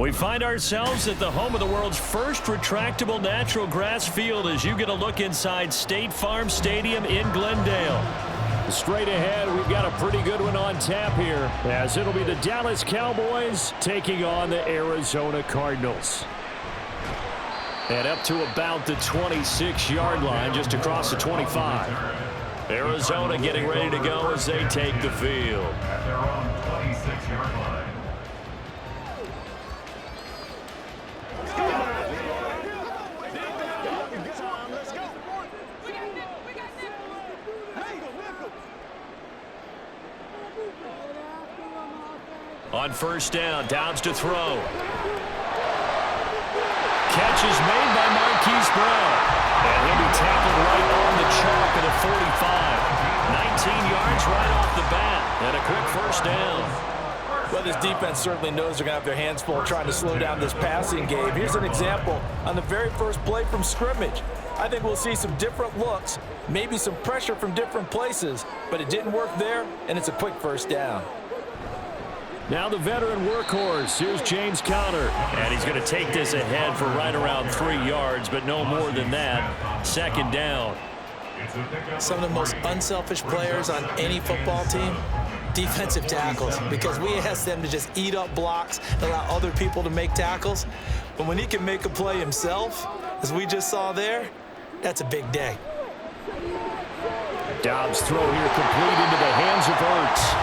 We find ourselves at the home of the world's first retractable natural grass field as you get a look inside State Farm Stadium in Glendale. Straight ahead, we've got a pretty good one on tap here, as it'll be the Dallas Cowboys taking on the Arizona Cardinals. And up to about the 26-yard line, just across the 25. Arizona getting ready to go as they take the field. At their own 26-yard line. On first down, Dobbs to throw. Catch is made by Marquise Brown. And he'll be tackled right on the chalk at the 45. 19 yards right off the bat. And a quick first down. Well, this defense certainly knows they're going to have their hands full trying to slow down this passing game. Here's an example on the very first play from scrimmage. I think we'll see some different looks, maybe some pressure from different places, but it didn't work there, and it's a quick first down. Now the veteran workhorse. Here's James Conner. And he's going to take this ahead for right around 3 yards, but no more than that. Second down. Some of the most unselfish players on any football team, defensive tackles, because we ask them to just eat up blocks, allow other people to make tackles. But when he can make a play himself, as we just saw there, that's a big day. Dobbs' throw here complete into the hands of Ertz.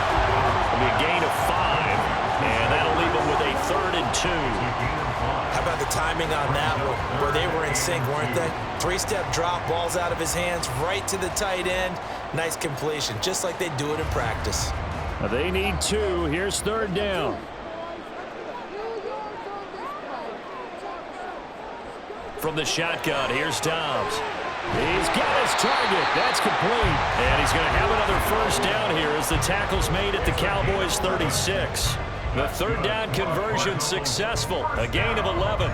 It'll be a gain of 5, and that'll leave him with a 3rd and 2. How about the timing on that one, where they were in sync, weren't they? 3-step drop, balls out of his hands, right to the tight end. Nice completion, just like they do it in practice. They need 2. Here's 3rd down. From the shotgun, here's Dobbs. He's got his target. That's complete. And he's going to have another first down here as the tackle's made at the Cowboys' 36. The 3rd down conversion successful. A gain of 11.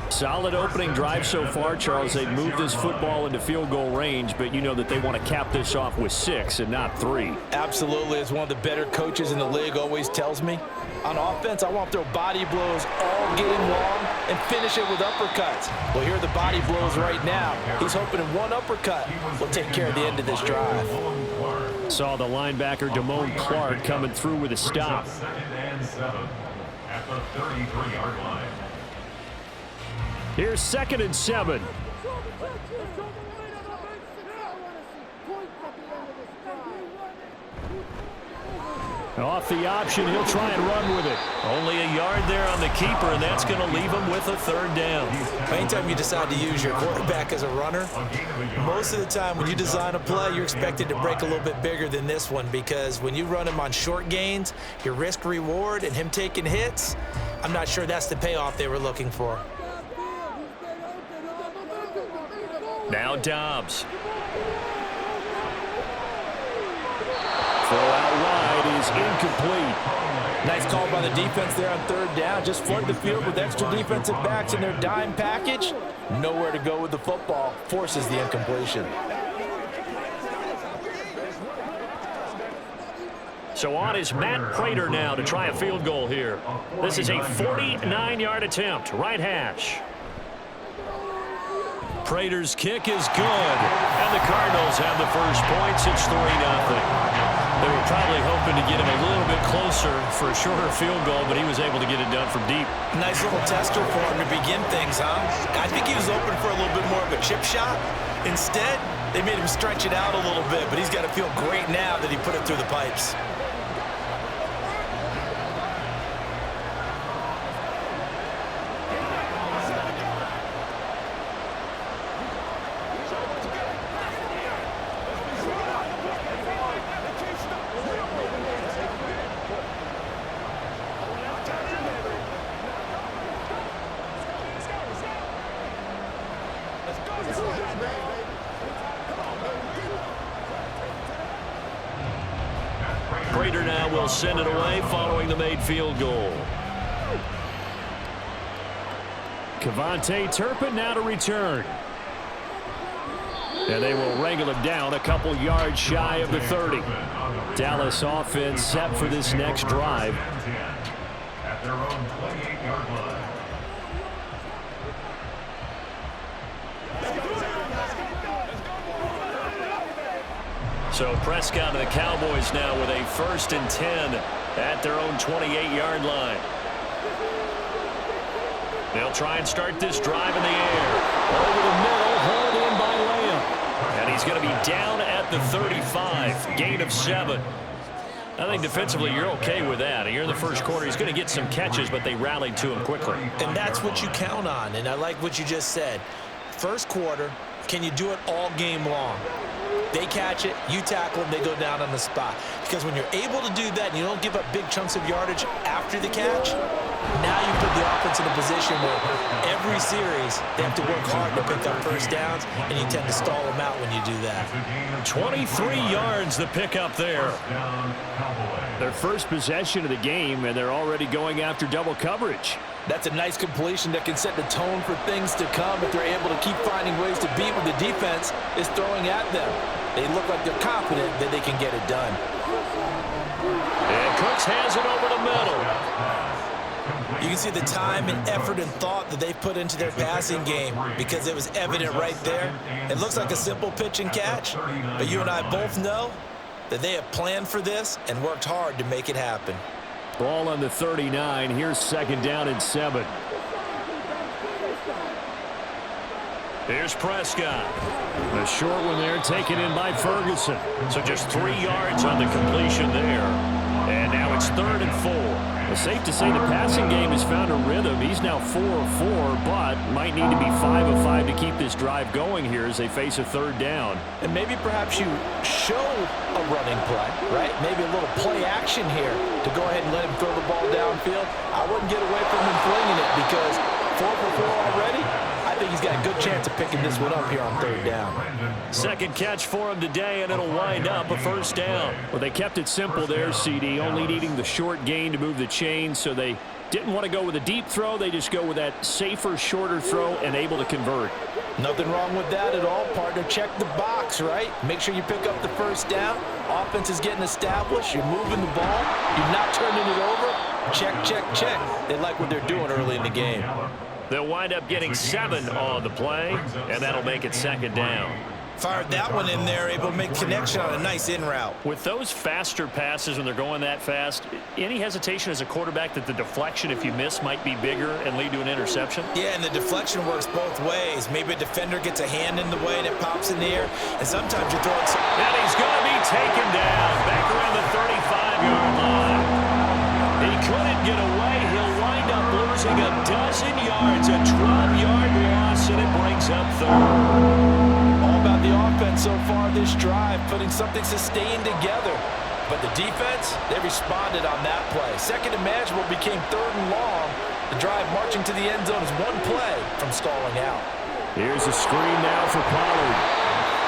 Solid opening drive so far, Charles. They've moved this football into field goal range, but you know that they want to cap this off with 6 and not 3. Absolutely. As one of the better coaches in the league always tells me, on offense, I want to throw body blows all game long and finish it with uppercuts. Well, here are the body blows right now. He's hoping in one uppercut will take care of the end of this drive. Saw the linebacker, Damone Clark, coming through with a stop. 2nd and 7 at the 33-yard line. Here's 2nd and 7. Off the option, he'll try and run with it. Only a yard there on the keeper, and that's going to leave him with a 3rd down. Anytime you decide to use your quarterback as a runner, most of the time when you design a play, you're expected to break a little bit bigger than this one, because when you run him on short gains, your risk-reward and him taking hits, I'm not sure that's the payoff they were looking for. Now Dobbs. Throw out wide is incomplete. Nice call by the defense there on 3rd down. Just flood the field with extra defensive backs in their dime package. Nowhere to go with the football. Forces the incompletion. So on is Matt Prater now to try a field goal here. This is a 49-yard attempt, right hash. Prater's kick is good, and the Cardinals have the first points. It's 3-0. They were probably hoping to get him a little bit closer for a shorter field goal, but he was able to get it done from deep. Nice little tester for him to begin things, huh? I think he was open for a little bit more of a chip shot. Instead, they made him stretch it out a little bit, but he's got to feel great now that he put it through the pipes. Prater now will send it away following the made field goal. Kevontae Turpin now to return. And they will wrangle him down a couple yards shy of the 30. Dallas offense set for this next drive. their own 28-yard line. So Prescott and the Cowboys now with a 1st and 10 at their own 28-yard line. They'll try and start this drive in the air. Over the middle, hauled in by Lamb. And he's going to be down at the 35. Gain of 7. I think defensively you're okay with that. Here in the first quarter, he's going to get some catches, but they rallied to him quickly. And that's what you count on. And I like what you just said. First quarter, can you do it all game long? They catch it, you tackle them, they go down on the spot. Because when you're able to do that and you don't give up big chunks of yardage after the catch, now you put the offense in a position where every series they have to work hard to pick up first downs, and you tend to stall them out when you do that. 23 yards the pickup there. Their first possession of the game, and they're already going after double coverage. That's a nice completion that can set the tone for things to come if they're able to keep finding ways to beat what the defense is throwing at them. They look like they're confident that they can get it done. And Cooks has it over the middle. You can see the time and effort and thought that they've put into their passing game because it was evident right there. It looks like a simple pitch and catch, but you and I both know that they have planned for this and worked hard to make it happen. Ball on the 39. Here's 2nd down and 7. Here's Prescott. A short one there taken in by Ferguson. So just 3 yards on the completion there. And now it's 3rd and 4. It's safe to say the passing game has found a rhythm. He's now 4 of 4, but might need to be 5 of 5 to keep this drive going here as they face a 3rd down. And maybe perhaps you show a running play, right? Maybe a little play action here to go ahead and let him throw the ball downfield. I wouldn't get away from him flinging it because 4 for 4 already. I think he's got a good chance of picking this one up here on 3rd down. 2nd catch for him today, and it'll wind up a 1st down. Well, they kept it simple there, CD, only needing the short gain to move the chain, so they didn't want to go with a deep throw. They just go with that safer, shorter throw and able to convert. Nothing wrong with that at all, partner. Check the box, right? Make sure you pick up the 1st down. Offense is getting established. You're moving the ball. You're not turning it over. Check, check, check. They like what they're doing early in the game. They'll wind up getting 7 on the play, and that'll make it 2nd down. Fired that one in there, able to make connection on a nice in route. With those faster passes when they're going that fast, any hesitation as a quarterback that the deflection, if you miss, might be bigger and lead to an interception? Yeah, and the deflection works both ways. Maybe a defender gets a hand in the way and it pops in the air, and sometimes you throw it. And he's going to be taken down back around the 35-yard line. He couldn't get away. He'll wind up losing a dozen yards, a 12-yard loss, and it brings up 3rd. All about the offense so far this drive, putting something sustained together. But the defense, they responded on that play. 2nd and manageable became 3rd and long. The drive marching to the end zone is one play from stalling out. Here's a screen now for Pollard.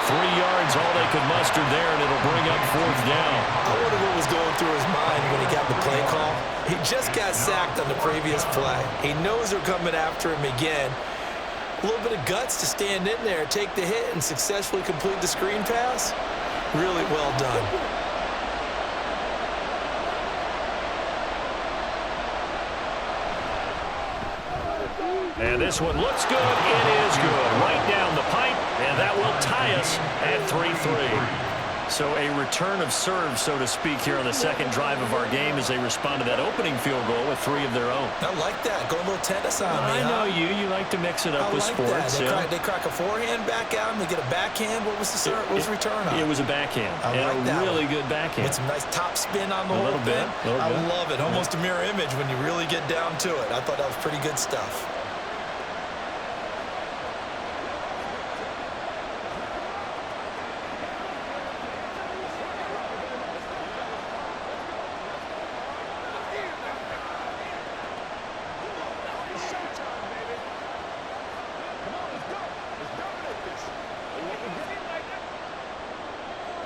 3 yards, all they could muster there, and it'll bring up 4th down. I wonder what was going through his mind when he got the play call. He just got sacked on the previous play. He knows they're coming after him again. A little bit of guts to stand in there, take the hit, and successfully complete the screen pass. Really well done. And this one looks good. It is good. Right down the pipe, and that will tie us at 3-3. So a return of serve, so to speak, here on the 2nd drive of our game as they respond to that opening field goal with 3 of their own. I like that. Go a little tennis on me. I know you. You like to mix it up with sports. They crack a forehand back at him. They get a backhand. What was the serve? What was the return on? It was a backhand. I like and a really good backhand. With some nice top spin on the whole little bit. I love it. Almost a mirror image when you really get down to it. I thought that was pretty good stuff.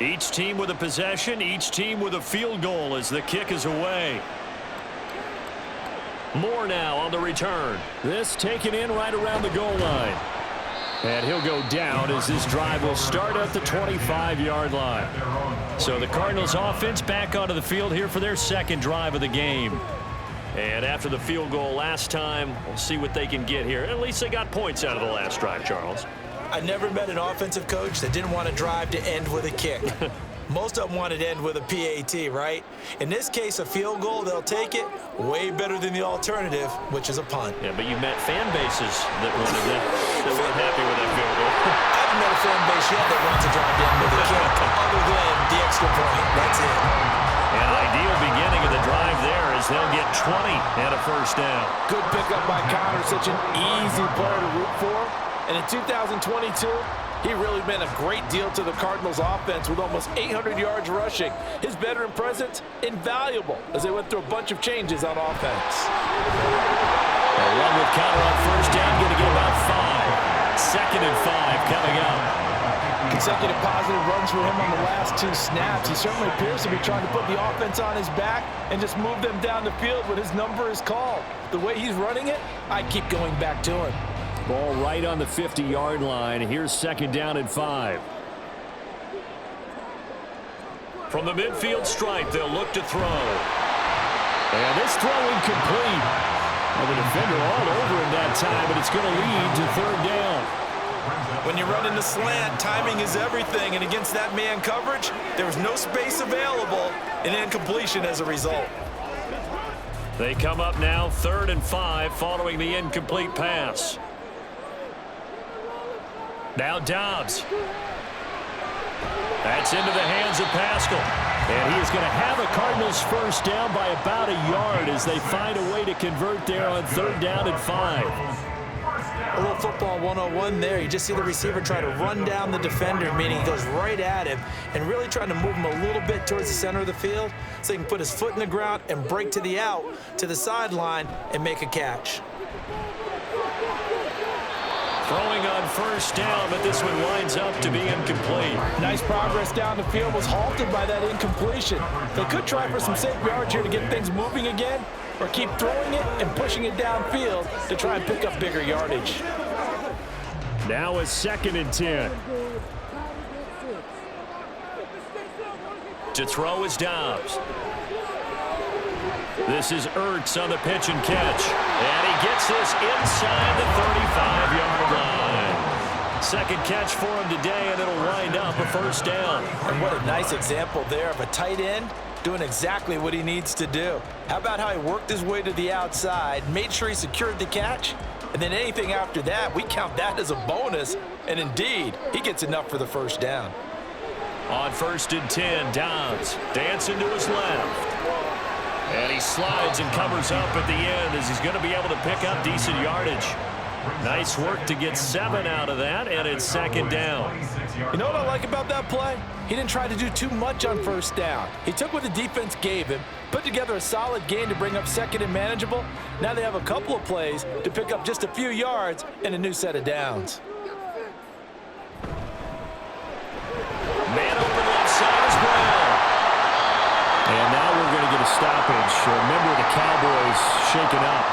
Each team with a possession, each team with a field goal as the kick is away. Moore now on the return. This taken in right around the goal line. And he'll go down as this drive will start at the 25-yard line. So the Cardinals offense back onto the field here for their 2nd drive of the game. And after the field goal last time, we'll see what they can get here. At least they got points out of the last drive, Charles. I never met an offensive coach that didn't want to drive to end with a kick. Most of them wanted to end with a PAT, right? In this case, a field goal, they'll take it way better than the alternative, which is a punt. Yeah, but you met fan bases that wanted that, that weren't happy with that field goal. I haven't met a fan base yet that wants to drive to end with a kick, other than the extra point. That's it. An ideal beginning of the drive there as they'll get 20 and a first down. Good pickup by Connor, such an easy player to root for. And in 2022, he really meant a great deal to the Cardinals offense with almost 800 yards rushing. His veteran presence, invaluable as they went through a bunch of changes on offense. A run with Connor on first down, going to get about 5. 2nd and 5 coming up. Consecutive positive runs for him on the last 2 snaps. He certainly appears to be trying to put the offense on his back and just move them down the field when his number is called. The way he's running it, I keep going back to him. Ball right on the 50-yard line. Here's 2nd down and 5. From the midfield stripe, they'll look to throw. And this throw incomplete. Well, the defender all over him that time, but it's going to lead to 3rd down. When you run in the slant, timing is everything, and against that man coverage, there was no space available, and incompletion as a result. They come up now 3rd and 5 following the incomplete pass. Now Dobbs. That's into the hands of Pascal. And he is going to have a Cardinals first down by about a yard as they find a way to convert there on 3rd down and 5. A little football 101 there. You just see the receiver try to run down the defender, meaning he goes right at him and really trying to move him a little bit towards the center of the field so he can put his foot in the ground and break to the out, to the sideline, and make a catch. Throwing on first down, but this one winds up to be incomplete. Nice progress down the field, was halted by that incompletion. They could try for some safe yards here to get things moving again, or keep throwing it and pushing it downfield to try and pick up bigger yardage. Now a 2nd and 10. To throw is Dobbs. This is Ertz on the pitch and catch. And he gets this inside the 35-yard line. 2nd catch for him today, and it'll wind up a first down. And what a nice example there of a tight end doing exactly what he needs to do. How about how he worked his way to the outside, made sure he secured the catch, and then anything after that, we count that as a bonus. And indeed, he gets enough for the first down. On 1st and 10, Dobbs dancing to his left. And he slides and covers up at the end as he's going to be able to pick up decent yardage. Nice work to get 7 out of that, and it's 2nd down. You know what I like about that play? He didn't try to do too much on first down. He took what the defense gave him, put together a solid gain to bring up 2nd and manageable. Now they have a couple of plays to pick up just a few yards and a new set of downs. Man open left side is Brown. And now we're going to get a stoppage. Remember, the Cowboys shaken up.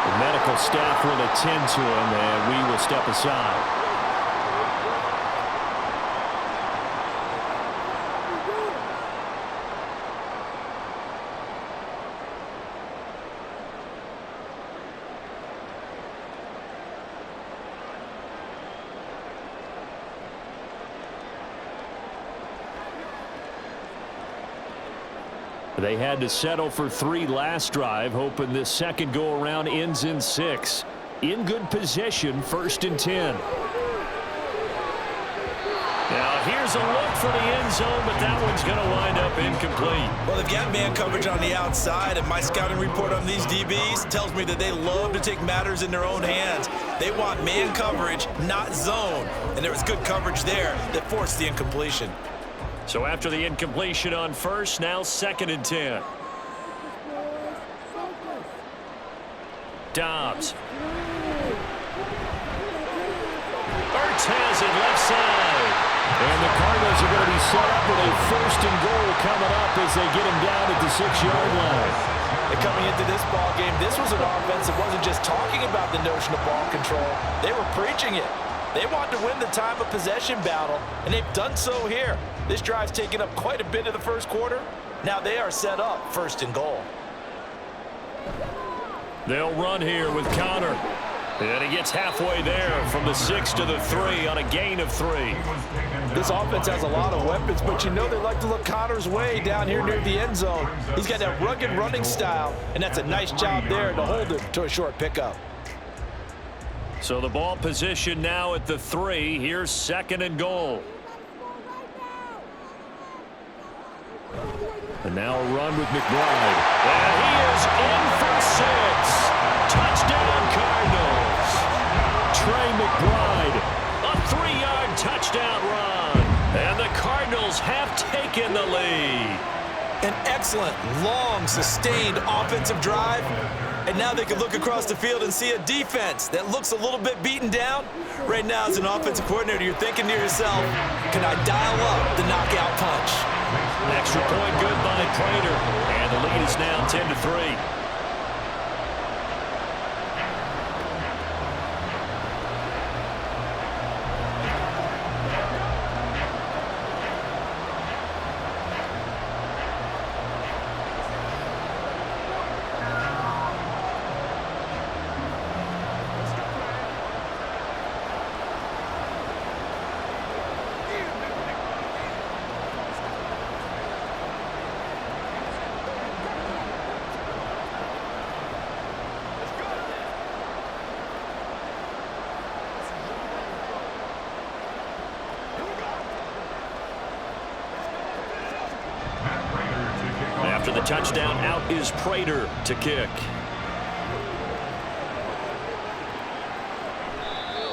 The medical staff will attend to him, and we will step aside. They had to settle for 3 last drive, hoping this second go-around ends in 6. In good position, 1st and 10. Now here's a look for the end zone, but that one's going to wind up incomplete. Well, they've got man coverage on the outside, and my scouting report on these DBs tells me that they love to take matters in their own hands. They want man coverage, not zone. And there was good coverage there that forced the incompletion. So after the incompletion on 1st, now 2nd and 10. Dobbs. Ertz has it left side. And the Cardinals are going to be set up with a 1st and goal coming up as they get him down at the 6-yard line. And coming into this ball game, this was an offense that wasn't just talking about the notion of ball control. They were preaching it. They wanted to win the time of possession battle, and they've done so here. This drive's taken up quite a bit of the first quarter. Now they are set up 1st and goal. They'll run here with Connor. And he gets halfway there from the 6 to the 3 on a gain of 3. This offense has a lot of weapons, but you know they like to look Connor's way down here near the end zone. He's got that rugged running style, and that's a nice job there to hold him to a short pickup. So the ball position now at the 3. Here's 2nd and goal. And now a run with McBride. And he is in for 6. Touchdown, Cardinals. Trey McBride, a 3-yard touchdown run. And the Cardinals have taken the lead. An excellent, long, sustained offensive drive. And now they can look across the field and see a defense that looks a little bit beaten down. Right now, as an offensive coordinator, you're thinking to yourself, can I dial up the knockout punch? Extra point good by Prater. And the lead is now 10 to 3. After the touchdown, out is Prater to kick.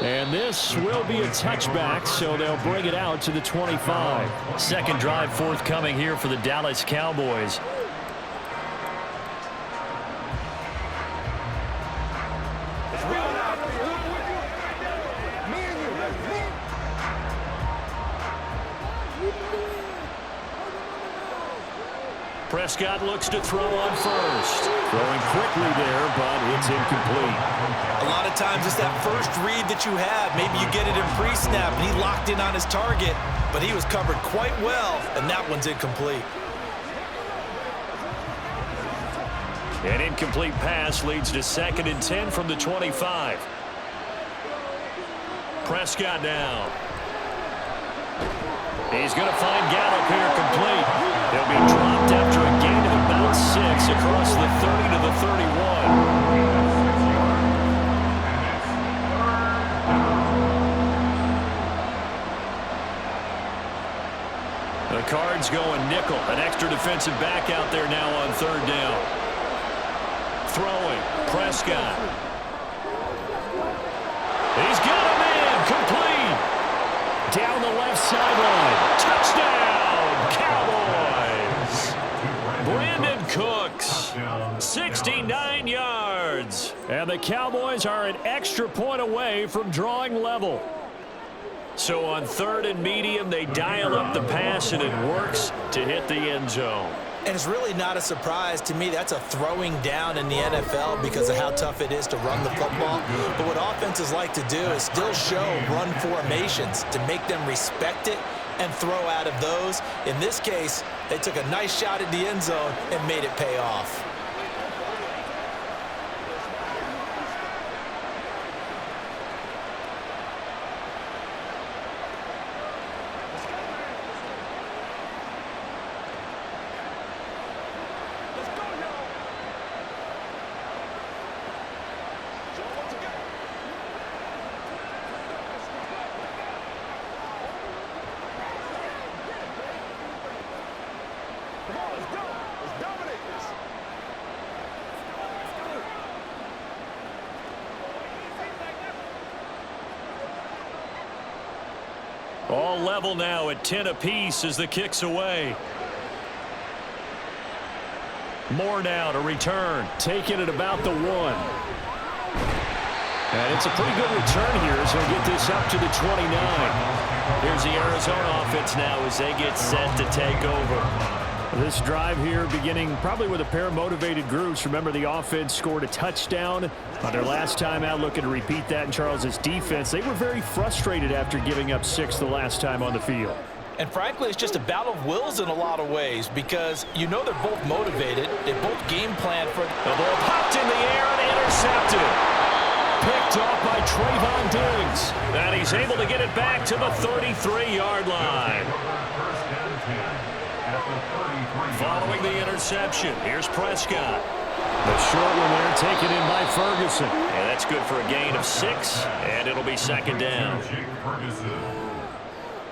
And this will be a touchback, so they'll bring it out to the 25. Second drive forthcoming here for the Dallas Cowboys. Prescott looks to throw on first. Throwing quickly there, but it's incomplete. A lot of times it's that first read that you have. Maybe you get it in pre-snap, and he locked in on his target, but he was covered quite well, and that one's incomplete. An incomplete pass leads to 2nd and 10 from the 25. Prescott now. He's going to find Gallup here complete. He'll be dropped after a gain of about 6 across the 30 to the 31. The Cards going nickel. An extra defensive back out there now on 3rd down. Throwing. Prescott. He's got him in. Complete. Down the left sideline. Touchdown, Cowboys. Brandon Cooks, 69 yards. And the Cowboys are an extra point away from drawing level. So on 3rd and medium, they dial up the pass, and it works to hit the end zone. And it's really not a surprise to me. That's a throwing down in the NFL because of how tough it is to run the football. But what offenses like to do is still show run formations to make them respect it and throw out of those. In this case, they took a nice shot at the end zone and made it pay off. All level now at 10 apiece as the kick's away. Moore now to return. Taking it about the 1. And it's a pretty good return here as he'll get this up to the 29. Here's the Arizona offense now as they get set to take over. This drive here beginning probably with a pair of motivated groups. Remember, the offense scored a touchdown on their last time out, looking to repeat that in Charles's defense. They were very frustrated after giving up 6 the last time on the field. And frankly, it's just a battle of wills in a lot of ways because you know they're both motivated. They both game plan for. The ball popped in the air and Trayvon Diggs. And he's able to get it back to the 33-yard line. Following the interception, here's Prescott. The short one there taken in by Ferguson. And that's good for a gain of 6, and it'll be second down.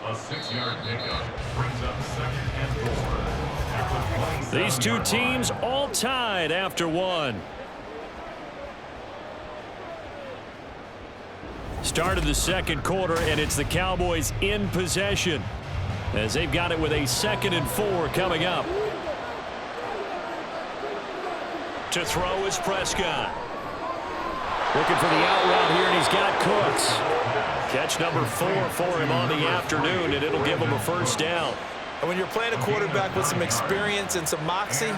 A 6-yard pickup brings up 2nd and 4. These two teams all tied after 1. Start of the second quarter, and it's the Cowboys in possession as they've got it with a 2nd and 4 coming up. To throw is Prescott. Looking for the out route here, and he's got Cooks. Catch number 4 for him on the afternoon, and it'll give him a first down. And when you're playing a quarterback with some experience and some moxie,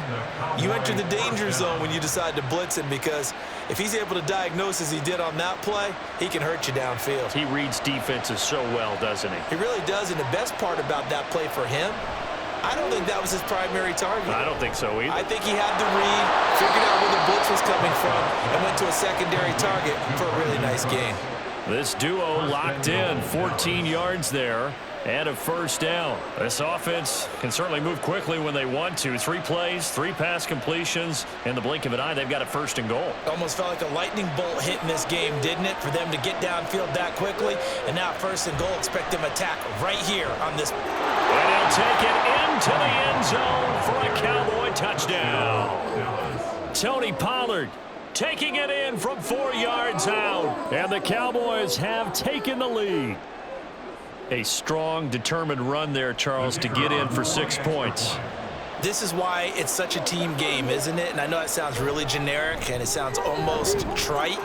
you enter the danger zone when you decide to blitz him, because if he's able to diagnose as he did on that play, he can hurt you downfield. He reads defenses so well, doesn't he? He really does, and the best part about that play for him, I don't think that was his primary target. I don't think so either. I think he had the read, figured out where the blitz was coming from, and went to a secondary target for a really nice gain. This duo locked in, 14 yards there, and a first down. This offense can certainly move quickly when they want to. 3 plays, 3 pass completions. In the blink of an eye, they've got a first and goal. Almost felt like a lightning bolt hit in this game, didn't it? For them to get downfield that quickly. And now first and goal, expect them to attack right here on this. And he'll take it into the end zone for a Cowboy touchdown. Tony Pollard taking it in from 4 yards out. And the Cowboys have taken the lead. A strong, determined run there, Charles, to get in for 6 points. This is why it's such a team game, isn't it? And I know it sounds really generic and it sounds almost trite,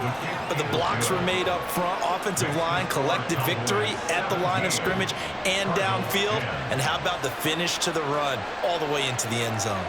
but the blocks were made up front, offensive line, collective victory at the line of scrimmage and downfield. And how about the finish to the run all the way into the end zone?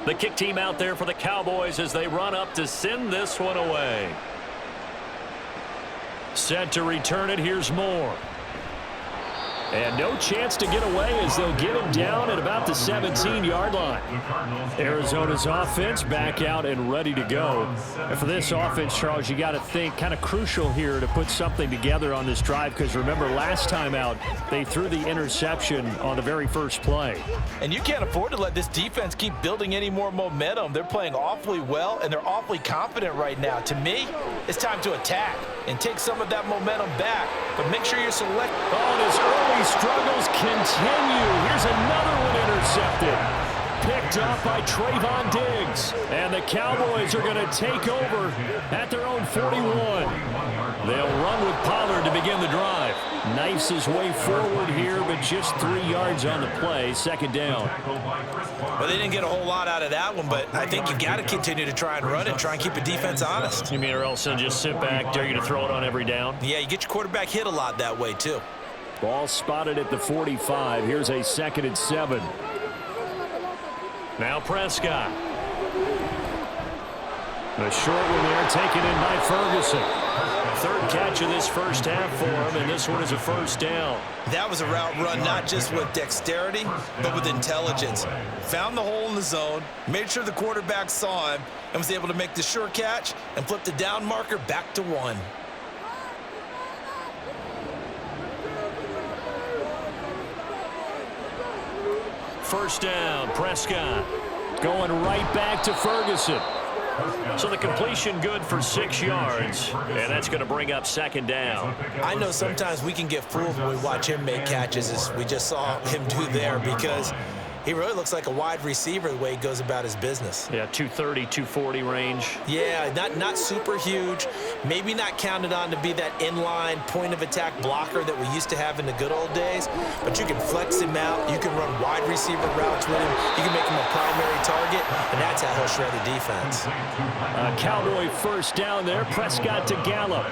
The kick team out there for the Cowboys as they run up to send this one away. Set to return it. Here's Moore. And no chance to get away as they'll get him down at about the 17-yard line. Arizona's offense back out and ready to go. And for this offense, Charles, you got to think kind of crucial here to put something together on this drive, because remember last time out they threw the interception on the very first play. And you can't afford to let this defense keep building any more momentum. They're playing awfully well, and they're awfully confident right now. To me, it's time to attack and take some of that momentum back. But make sure you're select. Oh, and his early struggles continue. Here's another one intercepted. Picked up by Trayvon Diggs. And the Cowboys are going to take over at their own 41. They'll run with Pollard to begin the drive. Knifes his way forward here, but just 3 yards on the play. Second down. Well, they didn't get a whole lot out of that one, but I think you've got to continue to try and run it, try and keep the defense honest. You mean or else they'll just sit back, dare you to throw it on every down? Yeah, you get your quarterback hit a lot that way, too. Ball spotted at the 45. Here's a 2nd and 7. Now Prescott. The short one there taken in by Ferguson. 3rd catch of this first half for him, and this one is a first down. That was a route run not just with dexterity, but with intelligence. Found the hole in the zone, made sure the quarterback saw him, and was able to make the sure catch and flip the down marker back to 1. First down, Prescott. Going right back to Ferguson. So the completion good for 6 yards, and that's going to bring up 2nd down. I know sometimes we can get fooled when we watch him make catches, as we just saw him do there, because He really looks like a wide receiver the way he goes about his business. Yeah, 230, 240 range. Yeah, not super huge. Maybe not counted on to be that inline point-of-attack blocker that we used to have in the good old days. But you can flex him out. You can run wide receiver routes with him. You can make him a primary target, and that's how he'll shred the defense. Cowboy first down there. Prescott to Gallup.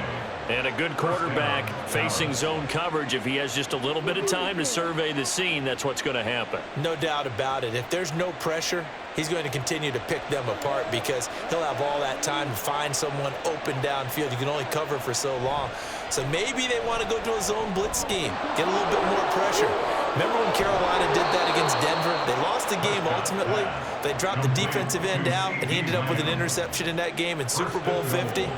And a good quarterback facing zone coverage. If he has just a little bit of time to survey the scene, that's what's going to happen. No doubt about it. If there's no pressure, he's going to continue to pick them apart because he'll have all that time to find someone open downfield. You can only cover for so long. So maybe they want to go to a zone blitz scheme, get a little bit more pressure. Remember when Carolina did that against Denver? They lost the game ultimately. They dropped the defensive end out, and he ended up with an interception in that game in Super Bowl 50.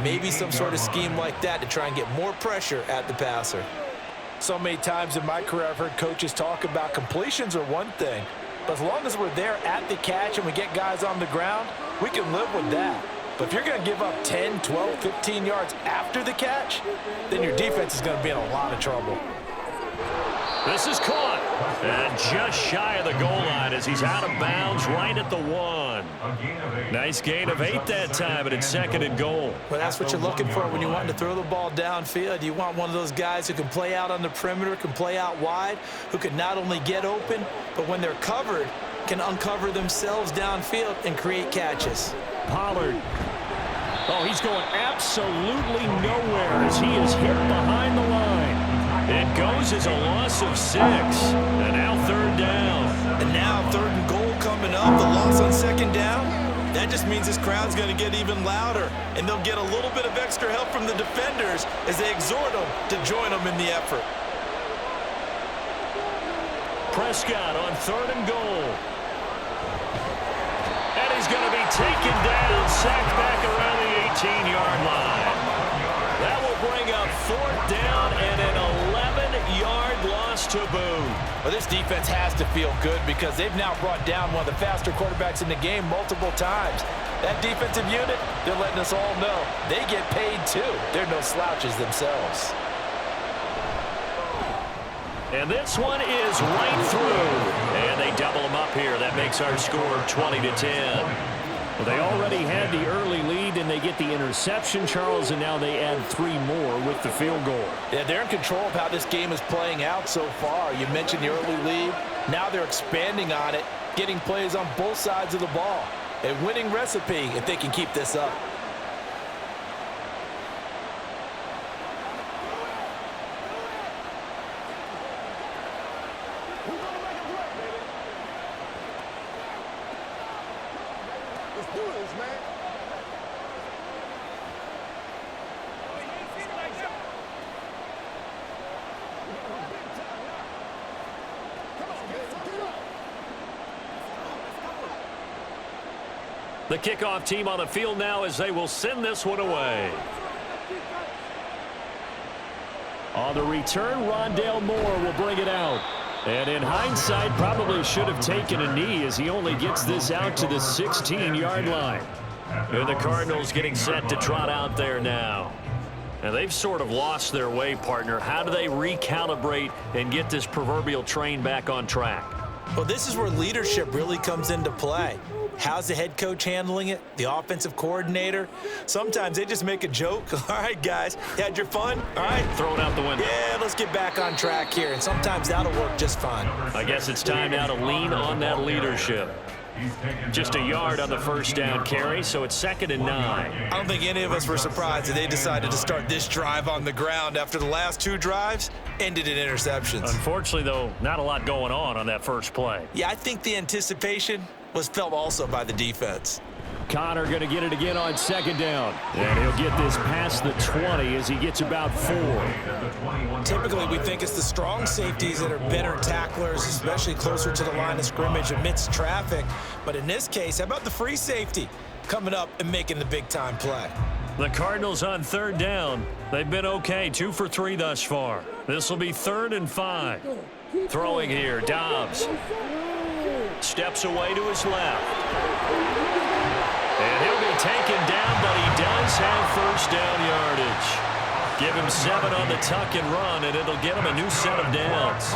Maybe some sort of scheme like that to try and get more pressure at the passer. So many times in my career, I've heard coaches talk about completions are one thing, but as long as we're there at the catch and we get guys on the ground, we can live with that. But if you're going to give up 10, 12, 15 yards after the catch, then your defense is going to be in a lot of trouble. This is caught. And just shy of the goal line as he's out of bounds right at the 1. Nice gain of 8 that time, but it's 2nd and goal. Well, that's what you're looking for when you want to throw the ball downfield. You want one of those guys who can play out on the perimeter, can play out wide, who can not only get open, but when they're covered, can uncover themselves downfield and create catches. Pollard. Oh, he's going absolutely nowhere as he is hit behind the line. It goes as a loss of 6. And now 3rd down. And now 3rd and goal coming up. The loss on 2nd down. That just means this crowd's going to get even louder. And they'll get a little bit of extra help from the defenders as they exhort them to join them in the effort. Prescott on 3rd and goal. And he's going to be taken down, sacked back around the 18-yard line. That will bring up 4th down and an 11-yard loss to boot. Well, this defense has to feel good because they've now brought down one of the faster quarterbacks in the game multiple times. That defensive unit, they're letting us all know they get paid too. They're no slouches themselves. And this one is right through. And they double them up here. That makes our score 20-10. Well, they already had the early lead, and they get the interception, Charles, and now they add 3 more with the field goal. Yeah, they're in control of how this game is playing out so far. You mentioned the early lead. Now they're expanding on it, getting plays on both sides of the ball. A winning recipe if they can keep this up. The kickoff team on the field now as they will send this one away. On the return, Rondale Moore will bring it out. And in hindsight, probably should have taken a knee as he only gets this out to the 16-yard line. And the Cardinals getting set to trot out there now. And they've sort of lost their way, partner. How do they recalibrate and get this proverbial train back on track? Well, this is where leadership really comes into play. How's the head coach handling it? The offensive coordinator? Sometimes they just make a joke. All right, guys, you had your fun? All right. Throw it out the window. Yeah, let's get back on track here. And sometimes that'll work just fine. I guess it's time now to lean on that leadership. Just a yard on the first down carry, so it's 2nd and 9. I don't think any of us were surprised that they decided to start this drive on the ground after the last 2 drives ended in interceptions. Unfortunately, though, not a lot going on that first play. Yeah, I think the anticipation was felt also by the defense. Connor going to get it again on 2nd down. And he'll get this past the 20 as he gets about 4. Typically, we think it's the strong safeties that are better tacklers, especially closer to the line of scrimmage amidst traffic. But in this case, how about the free safety coming up and making the big-time play? The Cardinals on 3rd down. They've been okay, 2 for 3 thus far. This will be 3rd and 5. Throwing here, Dobbs. Steps away to his left. And he'll be taken down, but he does have first down yardage. Give him 7 on the tuck and run, and it'll get him a new set of downs.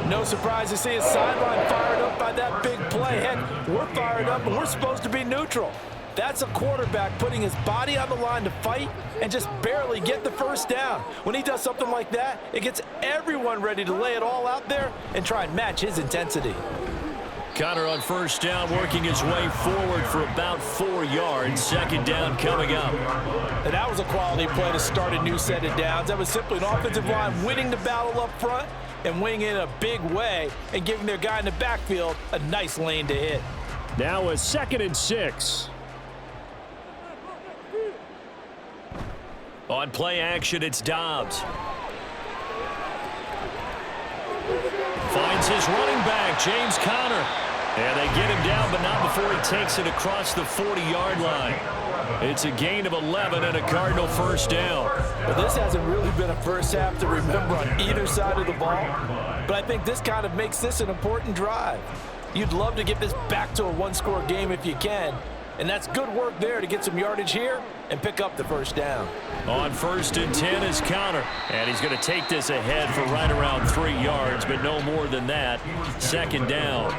No surprise to see his sideline fired up by that big play. Heck, we're fired up, and we're supposed to be neutral. That's a quarterback putting his body on the line to fight and just barely get the first down. When he does something like that, it gets everyone ready to lay it all out there and try and match his intensity. Connor on first down, working his way forward for about 4 yards. Second down coming up. And that was a quality play to start a new set of downs. That was simply an offensive line winning the battle up front and winning in a big way and giving their guy in the backfield a nice lane to hit. Now a 2nd and 6. On play action, it's Dobbs. Finds his running back, James Conner. And they get him down, but not before he takes it across the 40-yard line. It's a gain of 11 and a Cardinal first down. Well, this hasn't really been a first half to remember on either side of the ball, but I think this kind of makes this an important drive. You'd love to get this back to a one-score game if you can, and that's good work there to get some yardage here and pick up the first down. On 1st and 10 is Connor, and he's going to take this ahead for right around 3 yards, but no more than that. Second down.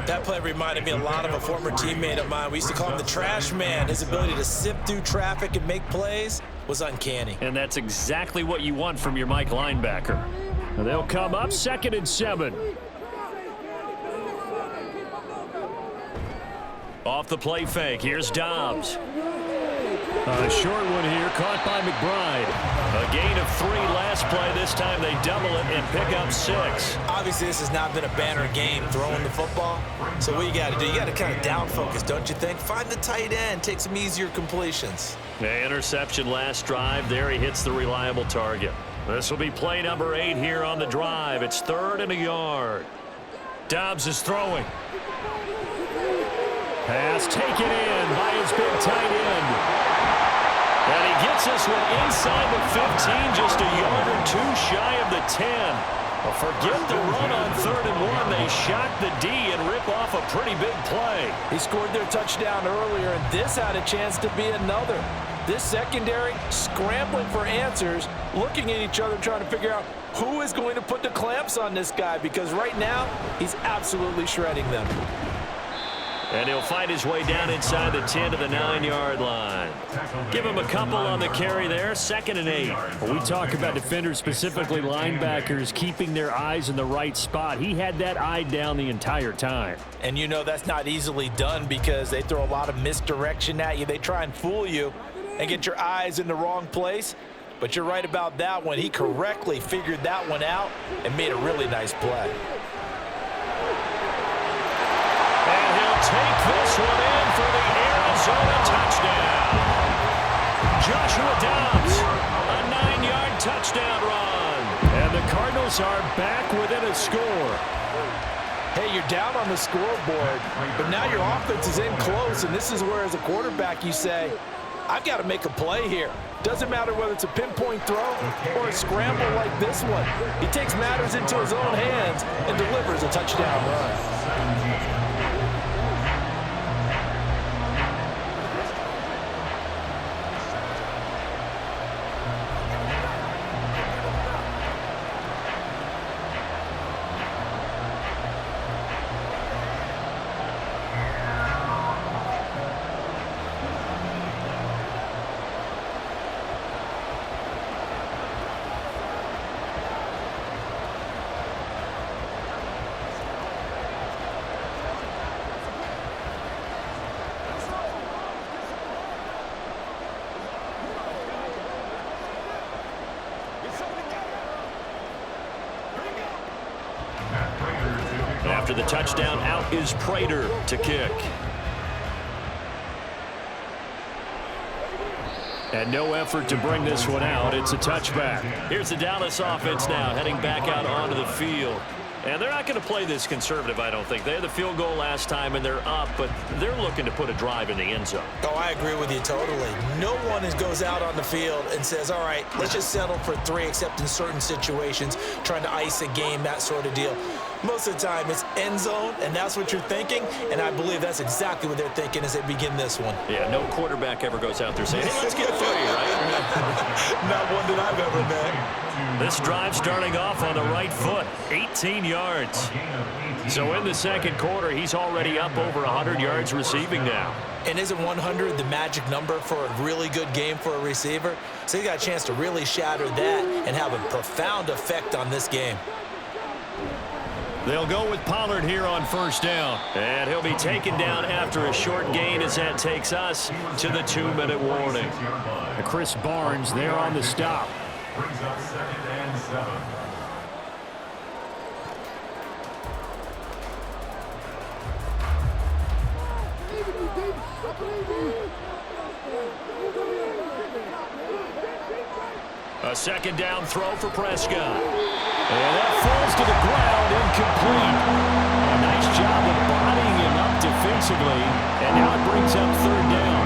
That play reminded me a lot of a former teammate of mine. We used to call him the trash man. His ability to sift through traffic and make plays was uncanny. And that's exactly what you want from your Mike linebacker. They'll come up 2nd and 7. Off the play fake, here's Dobbs. A short one here, caught by McBride. A gain of 3 last play. This time they double it and pick up 6. Obviously, this has not been a banner game throwing the football. So what you got to do, you got to kind of down focus, don't you think? Find the tight end, take some easier completions. The interception last drive. There he hits the reliable target. This will be play number 8 here on the drive. It's 3rd and a yard. Dobbs is throwing. Pass taken in by his big tight end. And he gets this one inside the 15, just a yard or 2 shy of the 10. Well, forget the run on 3rd and 1. They shock the D and rip off a pretty big play. He scored their touchdown earlier, and this had a chance to be another. This secondary scrambling for answers, looking at each other, trying to figure out who is going to put the clamps on this guy, because right now he's absolutely shredding them. And he'll fight his way down inside the 10 to the 9-yard line. Give him a couple on the carry there. 2nd and 8. When we talk about defenders, specifically linebackers, keeping their eyes in the right spot. He had that eye down the entire time. And you know that's not easily done because they throw a lot of misdirection at you. They try and fool you and get your eyes in the wrong place. But you're right about that one. He correctly figured that one out and made a really nice play. And he'll take this one in for the Arizona touchdown. Joshua Dobbs, a 9-yard touchdown run. And the Cardinals are back within a score. Hey, you're down on the scoreboard, but now your offense is in close, and this is where, as a quarterback, you say, I've got to make a play here. Doesn't matter whether it's a pinpoint throw or a scramble like this one. He takes matters into his own hands and delivers a touchdown run. After the touchdown, out is Prater to kick. And no effort to bring this one out. It's a touchback. Here's the Dallas offense now heading back out onto the field. And they're not going to play this conservative, I don't think. They had the field goal last time, and they're up, but they're looking to put a drive in the end zone. Oh, I agree with you totally. No one goes out on the field and says, all right, let's just settle for 3, except in certain situations, trying to ice a game, that sort of deal. Most of the time, it's end zone, and that's what you're thinking, and I believe that's exactly what they're thinking as they begin this one. Yeah, no quarterback ever goes out there saying, hey, let's get 3, right? Not one that I've ever met. This drive starting off on the right foot, 18 yards. So in the second quarter, he's already up over 100 yards receiving now. And isn't 100 the magic number for a really good game for a receiver? So he got a chance to really shatter that and have a profound effect on this game. They'll go with Pollard here on first down. And he'll be taken down after a short gain as that takes us to the 2-minute warning. Chris Barnes there on the stop. Brings up 2nd and 7. A second down throw for Prescott. And that falls to the ground, incomplete. A nice job of bodying him up defensively. And now it brings up third down.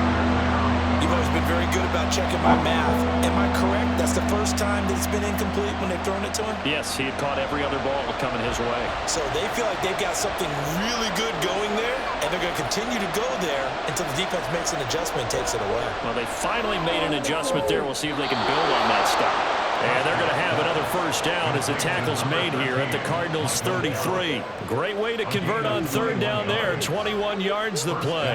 You've always been very good about checking my math. Am I correct? That's the first time that it's been incomplete when they've thrown it to him? Yes, he had caught every other ball coming his way. So they feel like they've got something really good going there, and they're going to continue to go there until the defense makes an adjustment and takes it away. Well, they finally made an adjustment there. We'll see if they can build on that stop. And they're going to have another first down as the tackle's made here at the Cardinals' 33. Great way to convert on third down there. 21 yards the play.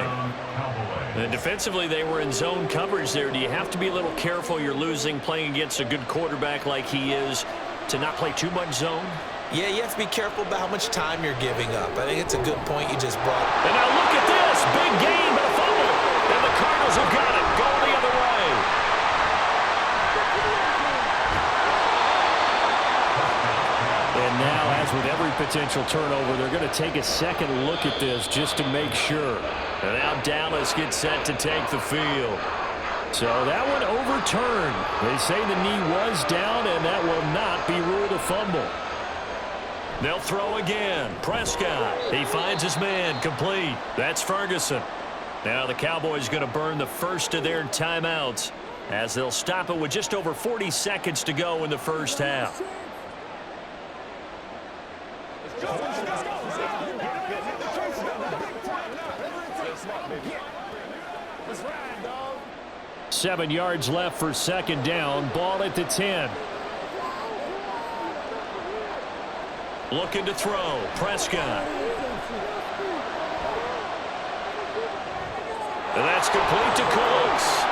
And defensively, they were in zone coverage there. Do you have to be a little careful? You're losing, playing against a good quarterback like he is, to not play too much zone? Yeah, you have to be careful about how much time you're giving up. I think it's a good point you just brought. And now look at this. Big gain, but a fumble. And the Cardinals have got it. Going the other way. And now, as with every potential turnover, they're going to take a second look at this just to make sure. And now Dallas gets set to take the field. So that one overturned. They say the knee was down, and that will not be ruled a fumble. They'll throw again. Prescott. He finds his man. Complete. That's Ferguson. Now the Cowboys going to burn the first of their timeouts as they'll stop it with just over 40 seconds to go in the first half. Let's go. 7 yards left for second down. Ball at the 10. Looking to throw. Prescott. And that's complete to Cooks.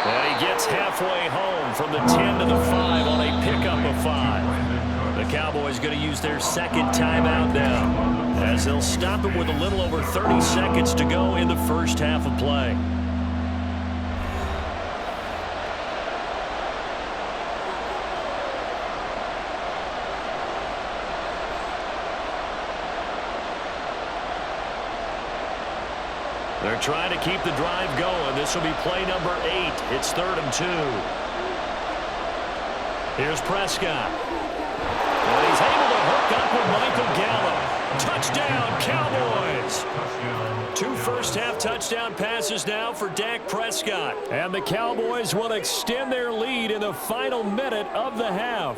And he gets halfway home from the 10 to the 5 on a pickup of 5. The Cowboys going to use their second timeout now as they'll stop it with a little over 30 seconds to go in the first half of play. They're trying to keep the drive going. This will be play number 8. It's 3rd and 2. Here's Prescott. And he's able to hook up with Michael Gallup. Touchdown, Cowboys. 2 first-half touchdown passes now for Dak Prescott. And the Cowboys will extend their lead in the final minute of the half.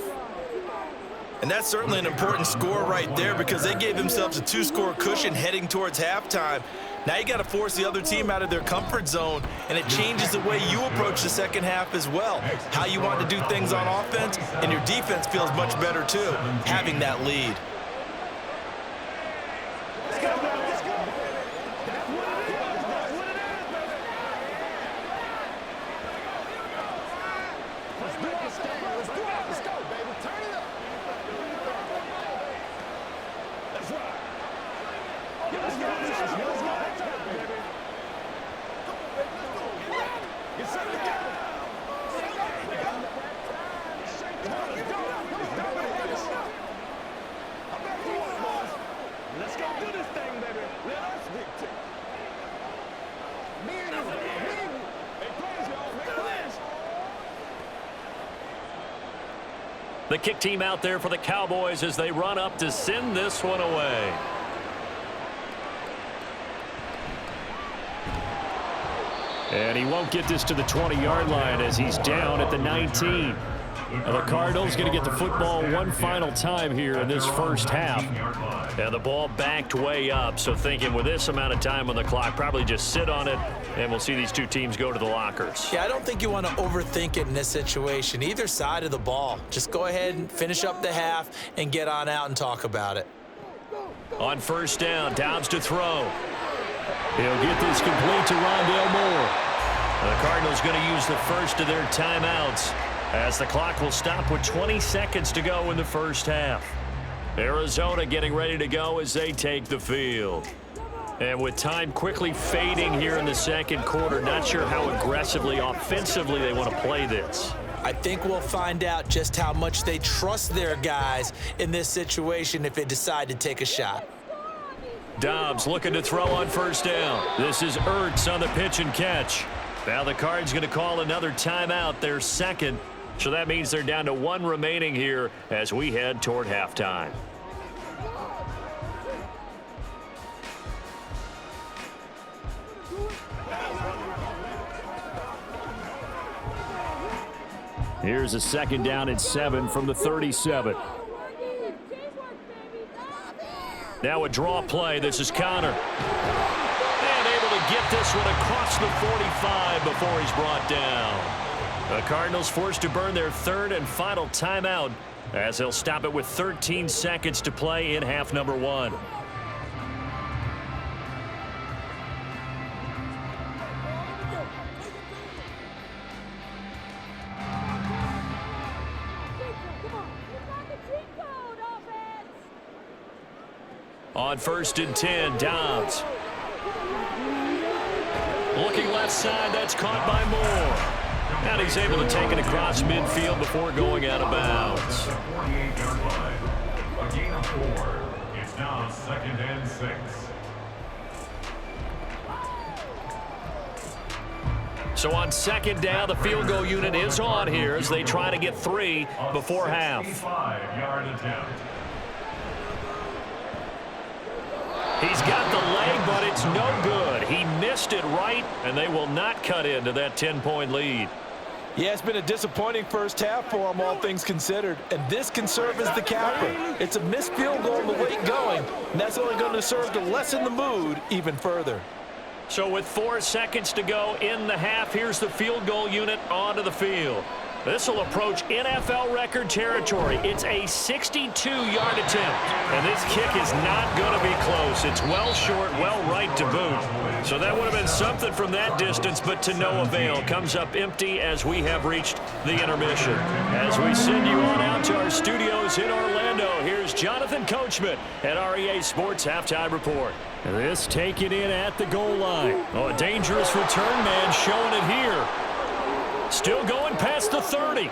And that's certainly an important score right there because they gave themselves a 2-score cushion heading towards halftime. Now you got to force the other team out of their comfort zone, and it changes the way you approach the second half as well. How you want to do things on offense, and your defense feels much better too, having that lead. The kick team out there for the Cowboys as they run up to send this one away. And he won't get this to the 20-yard line as he's down at the 19. And the Cardinals going to get the football one final time here in this first half. And the ball backed way up, so thinking with this amount of time on the clock, probably just sit on it, and we'll see these two teams go to the lockers. Yeah, I don't think you want to overthink it in this situation. Either side of the ball. Just go ahead and finish up the half and get on out and talk about it. On first down, Dobbs to throw. He'll get this complete to Rondale Moore. And the Cardinals going to use the first of their timeouts as the clock will stop with 20 seconds to go in the first half. Arizona getting ready to go as they take the field. And with time quickly fading here in the second quarter, not sure how aggressively, offensively they want to play this. I think we'll find out just how much they trust their guys in this situation if they decide to take a shot. Dobbs looking to throw on first down. This is Ertz on the pitch and catch. Now the Cards going to call another timeout, their second. So that means they're down to one remaining here as we head toward halftime. Here's a second down and 7 from the 37. Now a draw play. This is Connor. And able to get this one across the 45 before he's brought down. The Cardinals forced to burn their third and final timeout as they'll stop it with 13 seconds to play in half number one. On first and 10, Dobbs. Looking left side, that's caught by Moore. And he's able to take it across midfield before going out of bounds. A gain of 4. It's now 2nd and 6. So on second down, the field goal unit is on here as they try to get 3 before half. 65-yard attempt. He's got the leg, but it's no good. He missed it right, and they will not cut into that 10-point lead. Yeah, it's been a disappointing first half for them, all things considered. And this can serve as the capper. It's a missed field goal to late going, and that's only going to serve to lessen the mood even further. So with 4 seconds to go in the half, here's the field goal unit onto the field. This will approach NFL record territory. It's a 62-yard attempt. And this kick is not going to be close. It's well short, well right to boot. So that would have been something from that distance, but to no avail. Comes up empty as we have reached the intermission. As we send you on out to our studios in Orlando, here's Jonathan Coachman at REA Sports Halftime Report. This taken in at the goal line. Oh, a dangerous return man showing it here. Still going past the 30.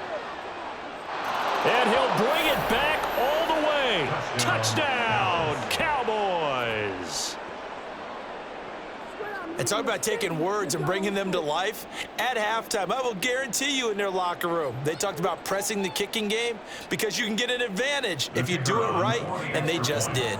And he'll bring it back all the way. Touchdown, Cowboys. And talk about taking words and bringing them to life. At halftime, I will guarantee you in their locker room, they talked about pressing the kicking game because you can get an advantage if you do it right, and they just did.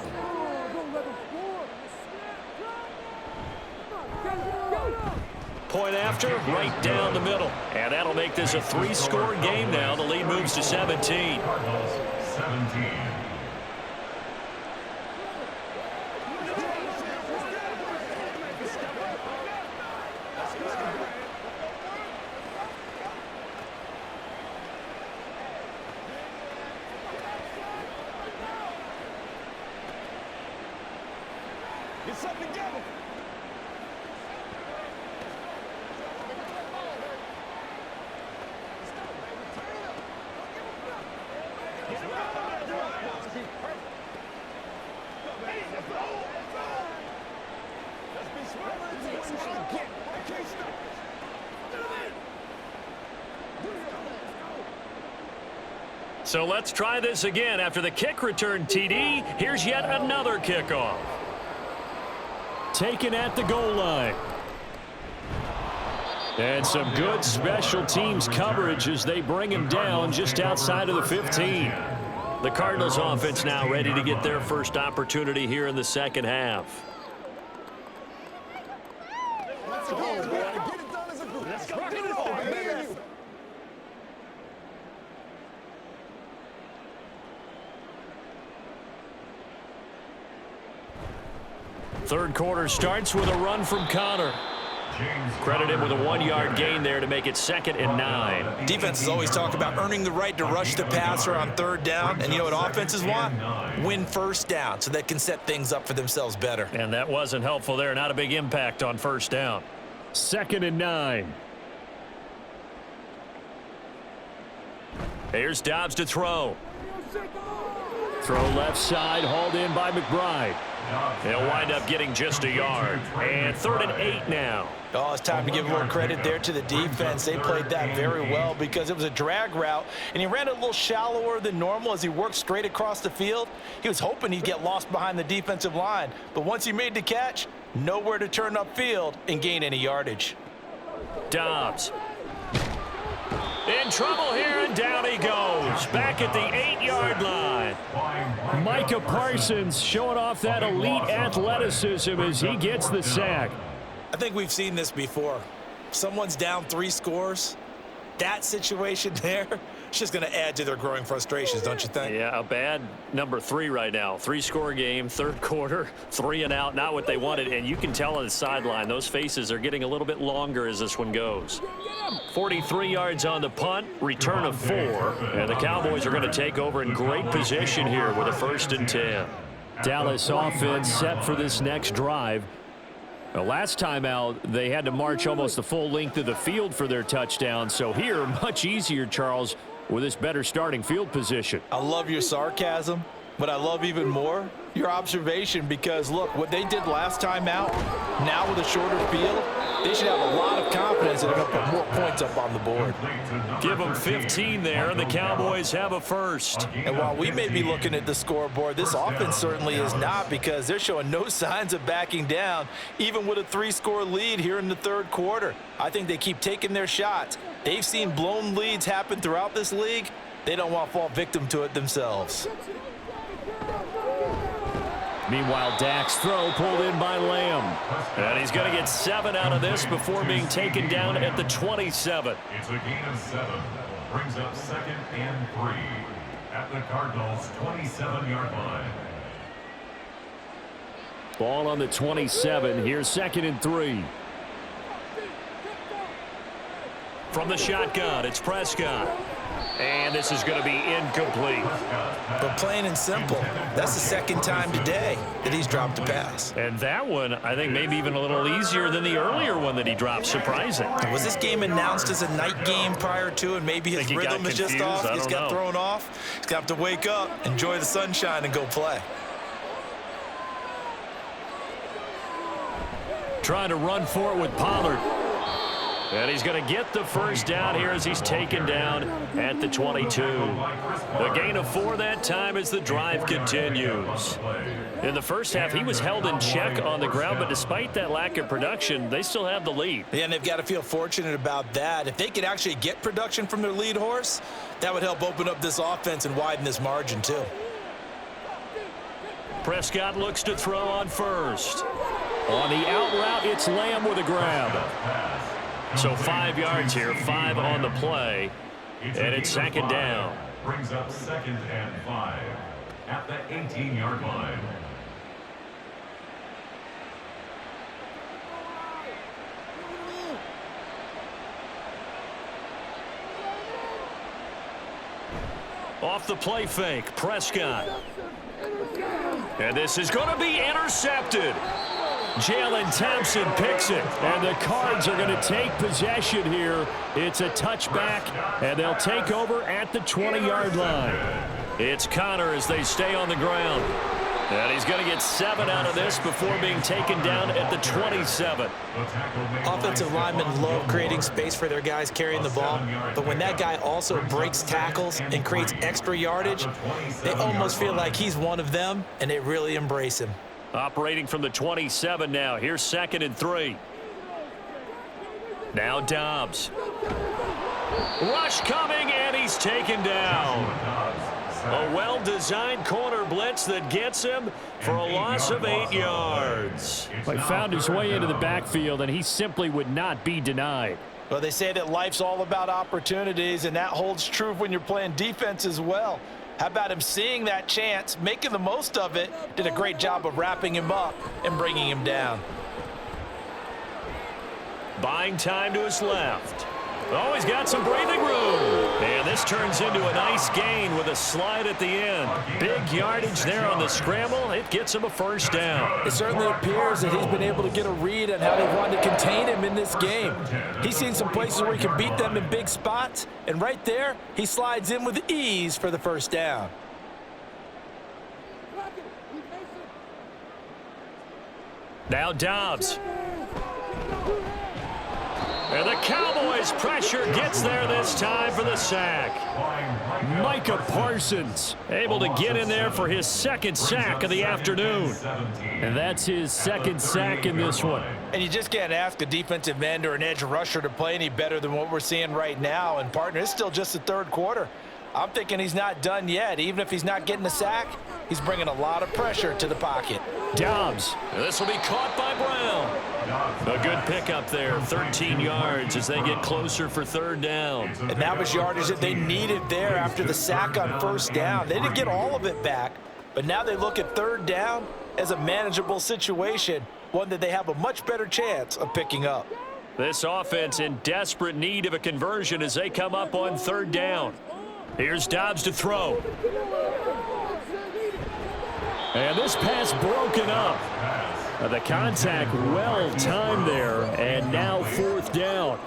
Point after, right down the middle. And that'll make this a 3-score game now. The lead moves to 17. Cardinals 17. Get something together. So let's try this again. After the kick return TD, here's yet another kickoff. Taken at the goal line. And some good special teams coverage as they bring him down just outside of the 15. The Cardinals offense now ready to get their first opportunity here in the second half. Let's go, boy. Get it done as a group. Let's go. Get it on, man. Third quarter starts with a run from Connor. Credit him with a 1-yard gain there to make it 2nd and 9. Defenses always talk about earning the right to rush the passer on 3rd down. And you know what offenses want? Win 1st down so they can set things up for themselves better. And that wasn't helpful there. Not a big impact on 1st down. 2nd and 9. Here's Dobbs to throw. Throw left side, hauled in by McBride. He'll wind up getting just a yard. And 3rd and 8 now. Oh, it's time to give more credit there to the defense. They played that very well because it was a drag route, and he ran a little shallower than normal as he worked straight across the field. He was hoping he'd get lost behind the defensive line, but once he made the catch, nowhere to turn upfield and gain any yardage. Dobbs. In trouble here, and down he goes. Back at the 8-yard line. Micah Parsons showing off that elite athleticism as he gets the sack. I think we've seen this before. Someone's down 3 scores. That situation there, it's just going to add to their growing frustrations, don't you think? Yeah, a bad number 3 right now. 3-score game, 3rd quarter, 3 and out, not what they wanted. And you can tell on the sideline, those faces are getting a little bit longer as this one goes. 43 yards on the punt, return of 4. And the Cowboys are going to take over in great position here with a 1st and 10. Dallas offense set for this next drive. The last time out, they had to march almost the full length of the field for their touchdown. So here, much easier, Charles, with this better starting field position. I love your sarcasm, but I love even more your observation because, look, what they did last time out, now with a shorter field, they should have a lot of confidence that they're going to put more points up on the board. Give them 15 there, and the Cowboys have a 1st. And while we may be looking at the scoreboard, this offense certainly is not because they're showing no signs of backing down, even with a 3-score lead here in the 3rd quarter. I think they keep taking their shots. They've seen blown leads happen throughout this league. They don't want to fall victim to it themselves. Meanwhile, Dak's throw pulled in by Lamb. And he's going to get 7 out of this before being taken down at the 27. It's a gain of 7. Brings up 2nd and 3 at the Cardinals' 27-yard line. Ball on the 27. Here's 2nd and 3. From the shotgun, it's Prescott. And this is going to be incomplete. But plain and simple, that's the 2nd time today that he's dropped a pass. And that one, I think, maybe even a little easier than the earlier one that he dropped. Surprising. Was this game announced as a night game prior to, and maybe his rhythm is just off? He's got thrown off. He's got to wake up, enjoy the sunshine, and go play. Trying to run for it with Pollard. And he's going to get the 1st down here as he's taken down at the 22. The gain of 4 that time as the drive continues. In the first half, he was held in check on the ground, but despite that lack of production, they still have the lead. Yeah, and they've got to feel fortunate about that. If they could actually get production from their lead horse, that would help open up this offense and widen this margin too. Prescott looks to throw on 1st. On the out route, it's Lamb with a grab. So 5 yards here, 5 on the play, and it's 2nd down. Brings up 2nd and 5 at the 18-yard line. Off the play fake, Prescott. And this is going to be intercepted. Jalen Thompson picks it, and the Cards are going to take possession here. It's a touchback, and they'll take over at the 20-yard line. It's Connor as they stay on the ground. And he's going to get 7 out of this before being taken down at the 27. Offensive linemen love creating space for their guys carrying the ball, but when that guy also breaks tackles and creates extra yardage, they almost feel like he's one of them, and they really embrace him. Operating from the 27 now. Here's 2nd and 3. Now Dobbs. Rush coming, and he's taken down. A well-designed corner blitz that gets him for a loss of 8 yards. He found his way into the backfield, and he simply would not be denied. Well, they say that life's all about opportunities, and that holds true when you're playing defense as well. How about him seeing that chance, making the most of it, did a great job of wrapping him up and bringing him down. Buying time to his left. Oh, he's got some breathing room. And this turns into a nice gain with a slide at the end. Big yardage there on the scramble. It gets him a first down. It certainly appears that he's been able to get a read on how they wanted to contain him in this game. He's seen some places where he can beat them in big spots, and right there, he slides in with ease for the first down. Now Dobbs. And the Cowboys pressure gets there this time for the sack. Micah Parsons able to get in there for his second sack of the afternoon. And that's his second sack in this one. And you just can't ask a defensive end or an edge rusher to play any better than what we're seeing right now. And, partner, it's still just the third quarter. I'm thinking he's not done yet. Even if he's not getting a sack, he's bringing a lot of pressure to the pocket. Dobbs. This will be caught by Brown. A good pickup there, 13 yards as they get closer for third down. And that was yardage that they needed there after the sack on first down. They didn't get all of it back, but now they look at third down as a manageable situation, one that they have a much better chance of picking up. This offense in desperate need of a conversion as they come up on third down. Here's Dobbs to throw. And this pass broken up. The contact well timed there, and now fourth down.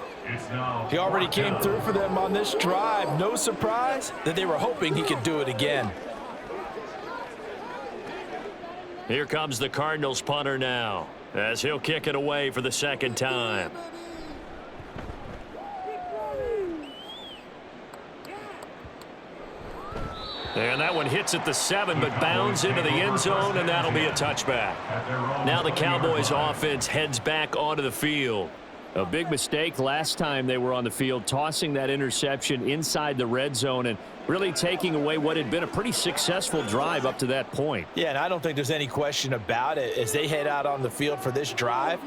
He already came through for them on this drive. No surprise that they were hoping he could do it again. Here comes the Cardinals punter now as he'll kick it away for the second time. And that one hits at the 7, but bounds into the end zone, and that'll be a touchback. Now the Cowboys offense heads back onto the field. A big mistake last time they were on the field, tossing that interception inside the red zone and really taking away what had been a pretty successful drive up to that point. Yeah, and I don't think there's any question about it. As they head out on the field for this drive,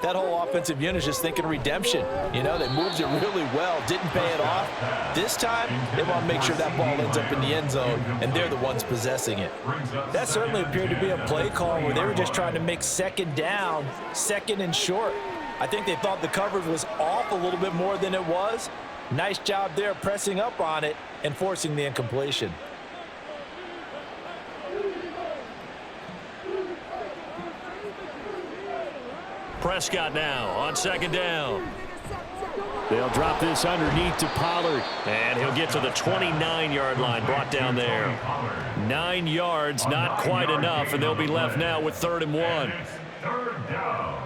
that whole offensive unit is just thinking redemption. You know, they moved it really well, didn't pay it off. This time, they want to make sure that ball ends up in the end zone, and they're the ones possessing it. That certainly appeared to be a play call where they were just trying to make second down, second and short. I think they thought the coverage was off a little bit more than it was. Nice job there pressing up on it and forcing the incompletion. Prescott now on second down. They'll drop this underneath to Pollard. And he'll get to the 29-yard line, brought down there. 9 yards, not quite enough, and they'll be left now with 3rd and 1. Third down.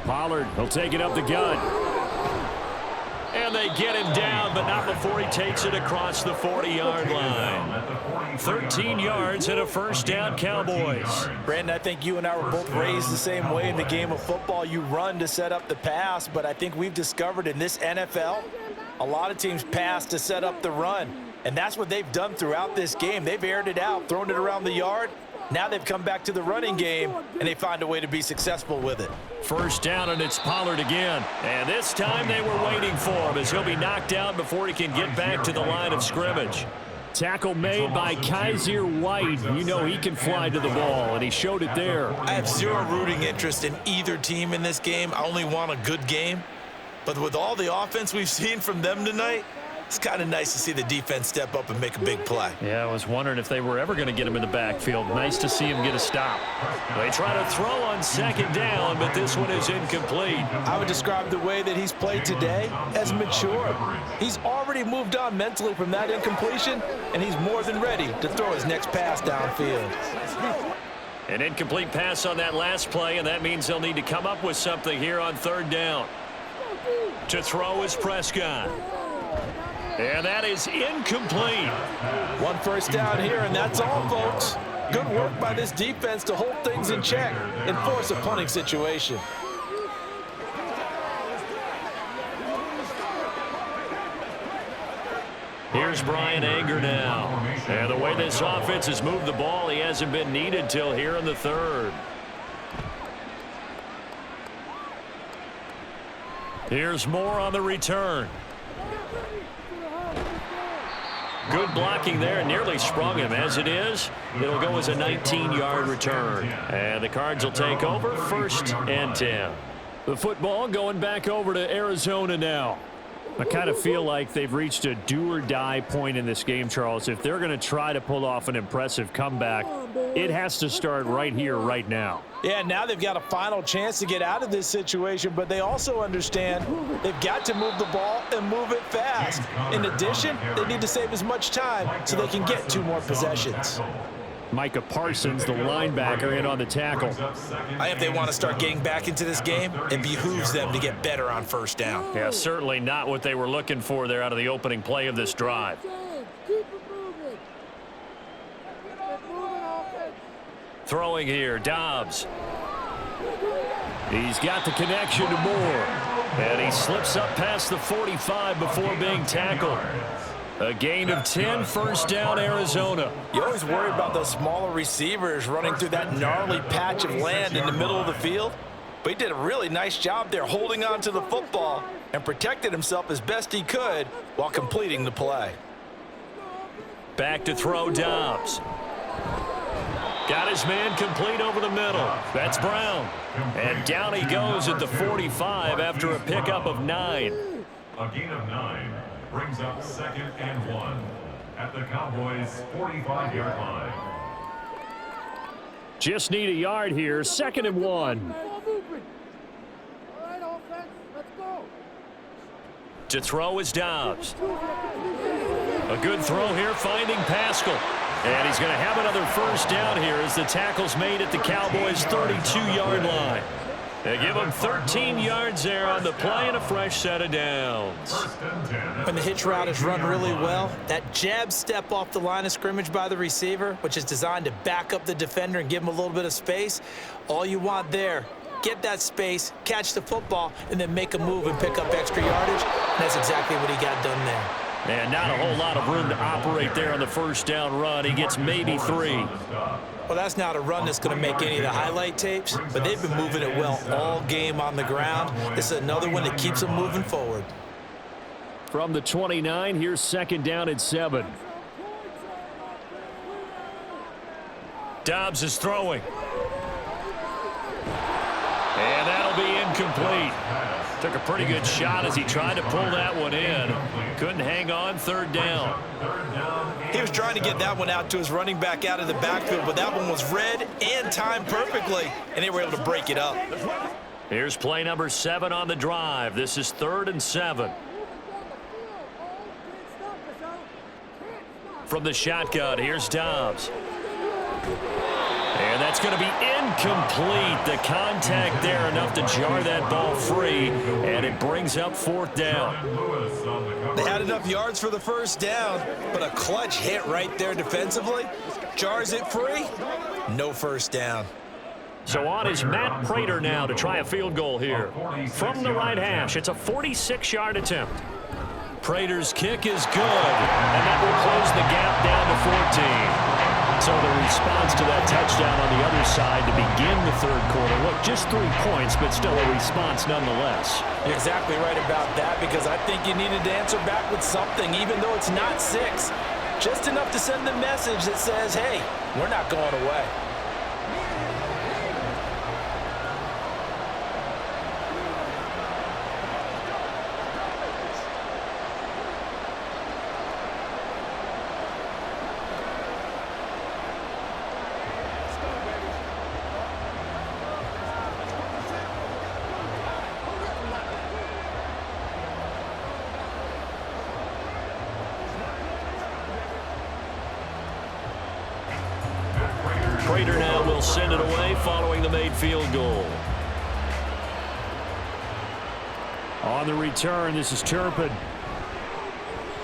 Pollard will take it up the gut. And they get him down, but not before he takes it across the 40-yard line. 13 yards and a first down, Cowboys. Brandon, I think you and I were both raised the same way in the game of football. You run to set up the pass, but I think we've discovered in this NFL, a lot of teams pass to set up the run. And that's what they've done throughout this game. They've aired it out, thrown it around the yard. Now they've come back to the running game, and they find a way to be successful with it. First down, and it's Pollard again. And this time they were waiting for him as he'll be knocked down before he can get back to the line of scrimmage. Tackle made by Kaiser White. You know he can fly to the ball, and he showed it there. I have zero rooting interest in either team in this game. I only want a good game. But with all the offense we've seen from them tonight, it's kind of nice to see the defense step up and make a big play. Yeah, I was wondering if they were ever going to get him in the backfield. Nice to see him get a stop. They try to throw on second down, but this one is incomplete. I would describe the way that he's played today as mature. He's already moved on mentally from that incompletion, and he's more than ready to throw his next pass downfield. An incomplete pass on that last play, and that means they'll need to come up with something here on third down. To throw is Prescott. And that is incomplete. One first down here, and that's all, folks. Good work by this defense to hold things in check and force a punting situation. Here's Brian Anger now. And the way this offense has moved the ball, he hasn't been needed till here in the third. Here's Moore on the return. Good blocking there, nearly sprung him. As it is, it'll go as a 19-yard return. And the Cards will take over, 1st and 10. The football going back over to Arizona now. I kind of feel like they've reached a do-or-die point in this game, Charles. If they're going to try to pull off an impressive comeback, it has to start right here, right now. Yeah, now they've got a final chance to get out of this situation, but they also understand they've got to move the ball and move it fast. In addition, they need to save as much time so they can get 2 more possessions. Micah Parsons, the linebacker, in on the tackle. If they want to start getting back into this game, it behooves them to get better on 1st down. Yeah, certainly not what they were looking for there out of the opening play of this drive. Throwing here, Dobbs. He's got the connection to Moore. And he slips up past the 45 before being tackled. A gain of 10, 1st down, Arizona. You always worry about those smaller receivers running through that gnarly patch of land in the middle of the field. But he did a really nice job there holding on to the football and protected himself as best he could while completing the play. Back to throw, Dobbs. Got his man complete over the middle. That's Brown. And down he goes at the 45 after a pickup of 9. A gain of 9 brings up 2nd and 1 at the Cowboys' 45-yard line. Just need a yard here, 2nd and 1. To throw is Dobbs. A good throw here, finding Pascal. And he's going to have another 1st down here as the tackle's made at the Cowboys' 32-yard line. They give him 13 yards there on the play and a fresh set of downs. When the hitch route is run really well, that jab step off the line of scrimmage by the receiver, which is designed to back up the defender and give him a little bit of space, all you want there, get that space, catch the football, and then make a move and pick up extra yardage. And that's exactly what he got done there. And not a whole lot of room to operate there on the 1st down run. He gets maybe 3. Well, that's not a run that's going to make any of the highlight tapes, but they've been moving it well all game on the ground. This is another one that keeps them moving forward. From the 29, here's 2nd down and 7. Dobbs is throwing. And that'll be incomplete. Took a pretty good shot as he tried to pull that one in. Couldn't hang on, 3rd down. He was trying to get that one out to his running back out of the backfield, but that one was read and timed perfectly, and they were able to break it up. Here's play number 7 on the drive. This is 3rd and 7. From the shotgun, here's Dobbs. And that's going to be incomplete. The contact there enough to jar that ball free, and it brings up 4th down. They had enough yards for the 1st down, but a clutch hit right there defensively. Jars it free, no 1st down. So on is Matt Prater now to try a field goal here. From the right hash, it's a 46-yard attempt. Prater's kick is good, and that will close the gap down to 14. So the response to that touchdown on the other side to begin the 3rd quarter. Look, just 3 points, but still a response nonetheless. You're exactly right about that, because I think you needed to answer back with something, even though it's not 6. Just enough to send the message that says, hey, we're not going away. Prater now will send it away following the made field goal. On the return, this is Turpin.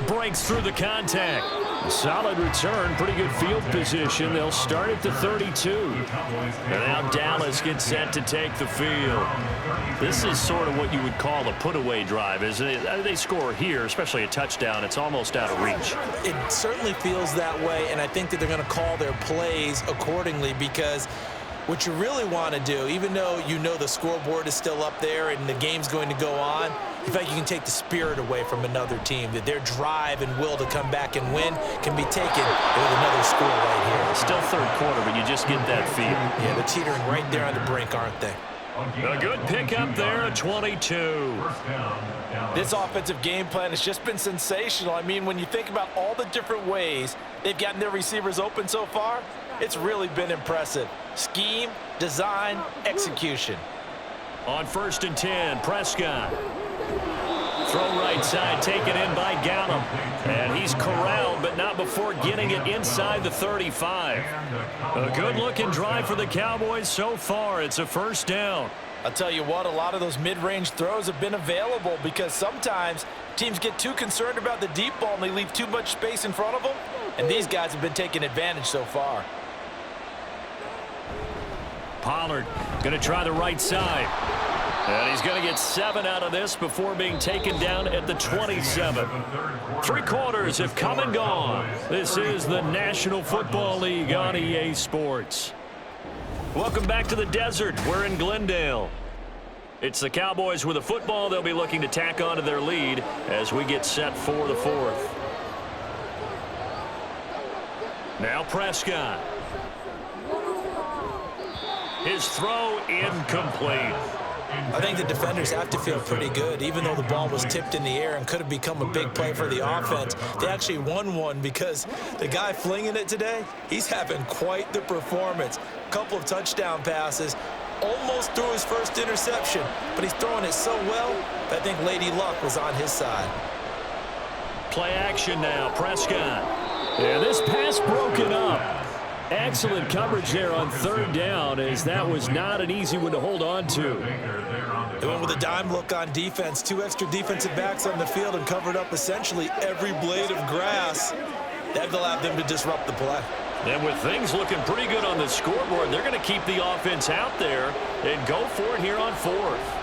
Breaks through the contact. Solid return, pretty good field position. They'll start at the 32. And now Dallas gets set to take the field. This is sort of what you would call a put-away drive, isn't it? They score here, especially a touchdown. It's almost out of reach. It certainly feels that way, and I think that they're going to call their plays accordingly, because what you really want to do, even though you know the scoreboard is still up there and the game's going to go on, in fact, you can take the spirit away from another team, that their drive and will to come back and win can be taken with another score right here. Still third quarter, but you just get that feel. Yeah, they're teetering right there on the brink, aren't they? A good pickup there at 22. This offensive game plan has just been sensational. I mean, when you think about all the different ways they've gotten their receivers open so far, it's really been impressive. Scheme, design, execution. On 1st and 10, Prescott. Throw right side, taken in by Gallup. And he's corralled, but not before getting it inside the 35. A good-looking drive for the Cowboys so far. It's a first down. I'll tell you what, a lot of those mid-range throws have been available because sometimes teams get too concerned about the deep ball and they leave too much space in front of them. And these guys have been taking advantage so far. Pollard going to try the right side. And he's going to get 7 out of this before being taken down at the 27. 3 quarters have come and gone. This is the National Football League on EA Sports. Welcome back to the desert. We're in Glendale. It's the Cowboys with a football. They'll be looking to tack on to their lead as we get set for the 4th. Now Prescott. His throw incomplete. I think the defenders have to feel pretty good. Even though the ball was tipped in the air and could have become a big play for the offense, they actually won one because the guy flinging it today, he's having quite the performance. A couple of touchdown passes, almost threw his first interception, but he's throwing it so well that I think Lady Luck was on his side. Play action now, Prescott. And this pass broken up. Excellent coverage there on 3rd down, as that was not an easy one to hold on to. They went with a dime look on defense. 2 extra defensive backs on the field and covered up essentially every blade of grass. That allowed them to disrupt the play. And with things looking pretty good on the scoreboard, they're going to keep the offense out there and go for it here on 4th.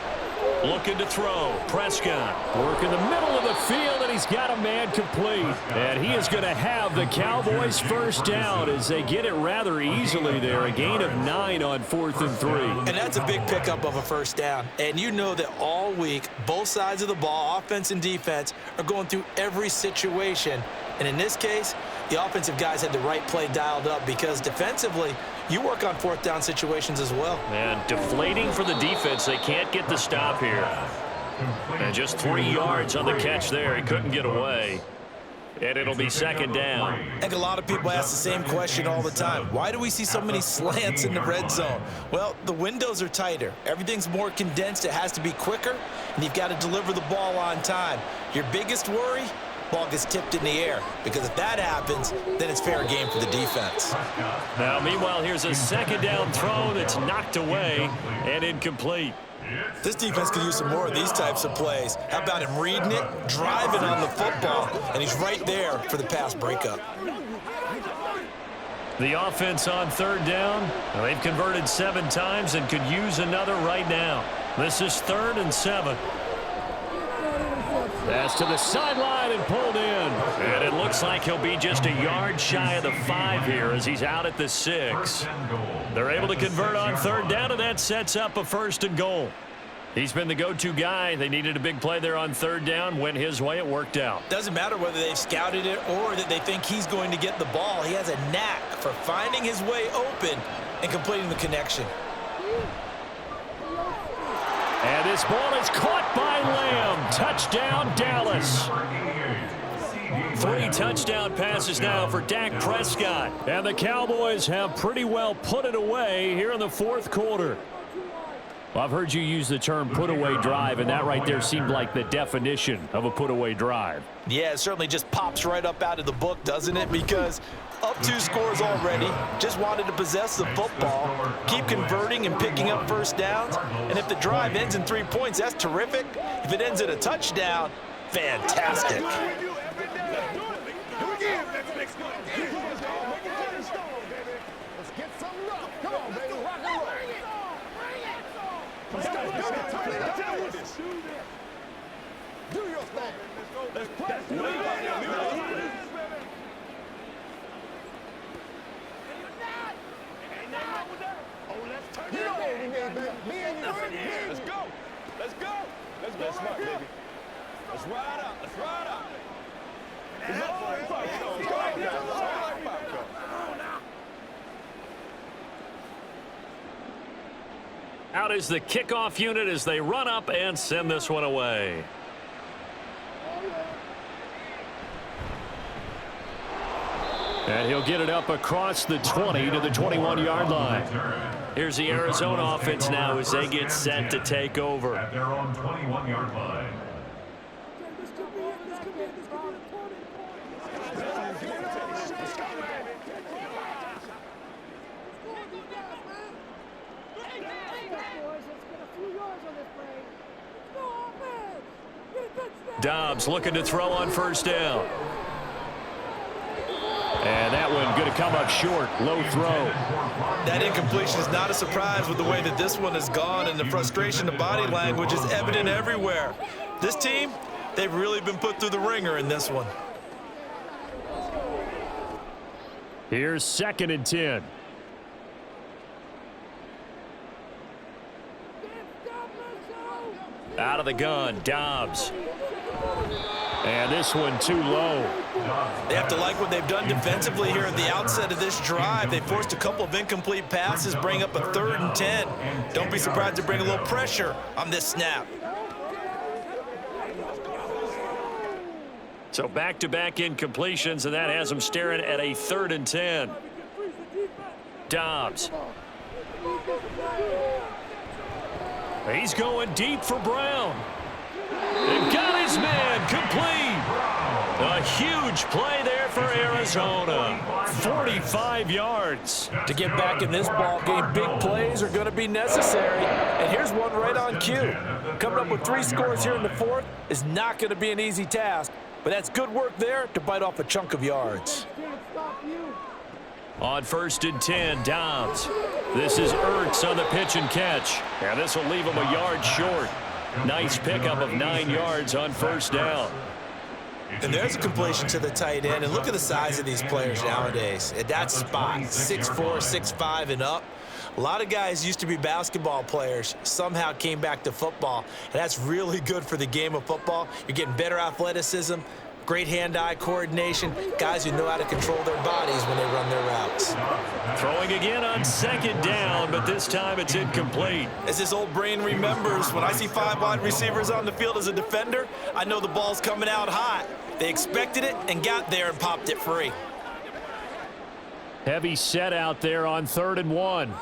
Looking to throw. Prescott work in the middle of the field, and he's got a man complete. And he is going to have the Cowboys first down as they get it rather easily there. A gain of 9 on 4th and 3. And that's a big pickup of a first down. And you know that all week, both sides of the ball, offense and defense, are going through every situation. And in this case, the offensive guys had the right play dialed up because defensively, you work on 4th down situations as well. And deflating for the defense. They can't get the stop here. And just 3 yards on the catch there. He couldn't get away. And it'll be 2nd down. I think a lot of people ask the same question all the time. Why do we see so many slants in the red zone? Well, the windows are tighter. Everything's more condensed. It has to be quicker, and you've got to deliver the ball on time. Your biggest worry? Ball gets tipped in the air, because if that happens, then it's fair game for the defense. Now, meanwhile, here's a 2nd down throw that's knocked away and incomplete. This defense could use some more of these types of plays. How about him reading it, driving on the football, and he's right there for the pass breakup. The offense on 3rd down. Well, they've converted 7 times and could use another right now. This is 3rd and 7. Pass to the sideline and pulled in. And it looks like he'll be just a yard shy of the 5 here as he's out at the 6. They're able to convert on 3rd down, and that sets up a 1st and goal. He's been the go-to guy. They needed a big play there on 3rd down. Went his way. It worked out. Doesn't matter whether they've scouted it or that they think he's going to get the ball. He has a knack for finding his way open and completing the connection. And this ball is caught by Lamb. Touchdown, Dallas. 3 touchdown passes now for Dak Prescott. And the Cowboys have pretty well put it away here in the 4th quarter. Well, I've heard you use the term put-away drive, and that right there seemed like the definition of a put-away drive. Yeah, it certainly just pops right up out of the book, doesn't it? Because up 2 scores already, just wanted to possess the football, keep converting and picking up first downs. And if the drive ends in 3 points, that's terrific. If it ends in a touchdown, fantastic. Let's go. Do your thing. Let's press. Let's go. Let's go. Let's go. Smart, baby. Let's ride out. Let's ride out. Out is the kickoff unit as they run up and send this one away. And he'll get it up across the 20 to the 21-yard line. Here's the Arizona offense now as they get set to take over. At their own 21-yard line. Dobbs looking to throw on first down. And that one going to come up short. Low throw. That incompletion is not a surprise with the way that this one has gone, and the frustration, the body language is evident everywhere. This team, they've really been put through the ringer in this one. Here's 2nd and 10. Out of the gun, Dobbs. And this one too low. They have to like what they've done defensively here at the outset of this drive. They forced a couple of incomplete passes, bring up a 3rd and 10. Don't be surprised to bring a little pressure on this snap. So back-to-back incompletions, and that has them staring at a 3rd and 10. Dobbs. He's going deep for Brown. They've got his man complete. A huge play there for Arizona. 45 yards. To get back in this ball game, big plays are going to be necessary. And here's one right on cue. Coming up with 3 scores here in the 4th is not going to be an easy task, but that's good work there to bite off a chunk of yards. On 1st and 10, Dobbs. This is Ertz on the pitch and catch. And this will leave him a yard short. Nice pickup of 9 yards on first down. And there's a completion to the tight end. And look at the size of these players nowadays. At that spot, 6'4", 6'5", and up. A lot of guys used to be basketball players, somehow came back to football. And that's really good for the game of football. You're getting better athleticism, great hand-eye coordination, guys who know how to control their bodies when they run their routes. Throwing again on 2nd down, but this time it's incomplete. As this old brain remembers, when I see 5 wide receivers on the field as a defender, I know the ball's coming out hot. They expected it and got there and popped it free. Heavy set out there on 3rd and 1.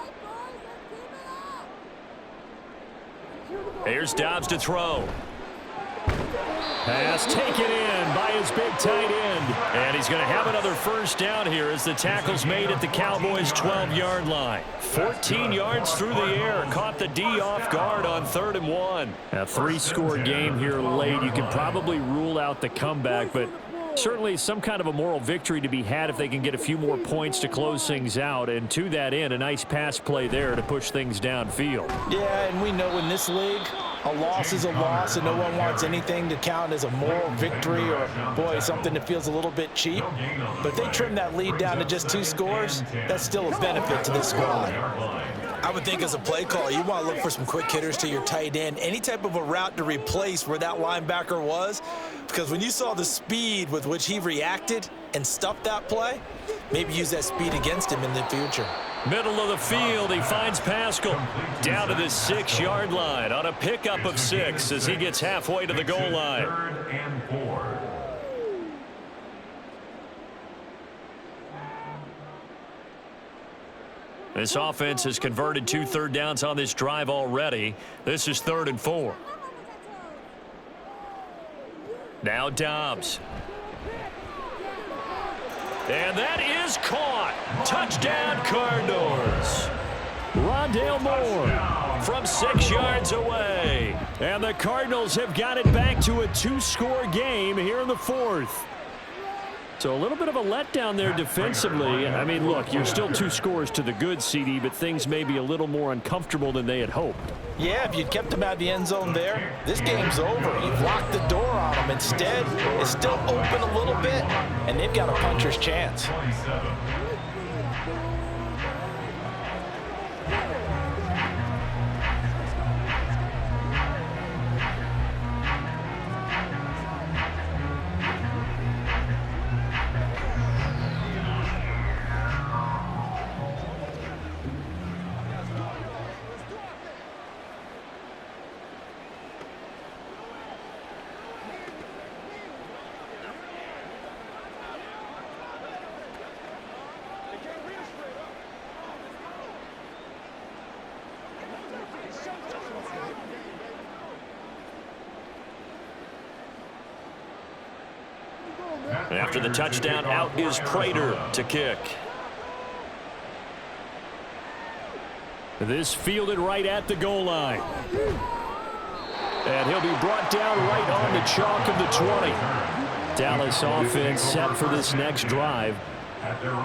Here's Dobbs to throw. Pass taken in by his big tight end. And he's going to have another first down here as the tackle's made at the Cowboys' 12-yard line. 14 yards through the air. Caught the D off guard on 3rd and 1. A 3-score game here late. You can probably rule out the comeback, but certainly some kind of a moral victory to be had if they can get a few more points to close things out. And to that end, a nice pass play there to push things downfield. Yeah, and we know in this league, a loss is a loss, and no one wants anything to count as a moral victory or, boy, something that feels a little bit cheap. But if they trim that lead down to just 2 scores, that's still a benefit to this squad. I would think as a play call, you want to look for some quick hitters to your tight end, any type of a route to replace where that linebacker was, because when you saw the speed with which he reacted and stuffed that play, maybe use that speed against him in the future. Middle of the field, he finds Pascal down to the 6-yard line on a pickup of 6 as he gets halfway to the goal line. 3rd and 4. This offense has converted 2 third downs on this drive already. This is 3rd and 4. Now Dobbs. And that is caught. Touchdown, Cardinals. Rondale Moore from 6 yards away. And the Cardinals have got it back to a 2-score game here in the 4th. So a little bit of a letdown there defensively. I mean, look, you're still 2 scores to the good, CD, but things may be a little more uncomfortable than they had hoped. Yeah, if you'd kept him out of the end zone there, this game's over. You've locked the door on him. Instead, it's still open a little bit, and they've got a puncher's chance. 27. After the touchdown, out is Prater to kick. This fielded right at the goal line. And he'll be brought down right on the chalk of the 20. Dallas offense set for this next drive.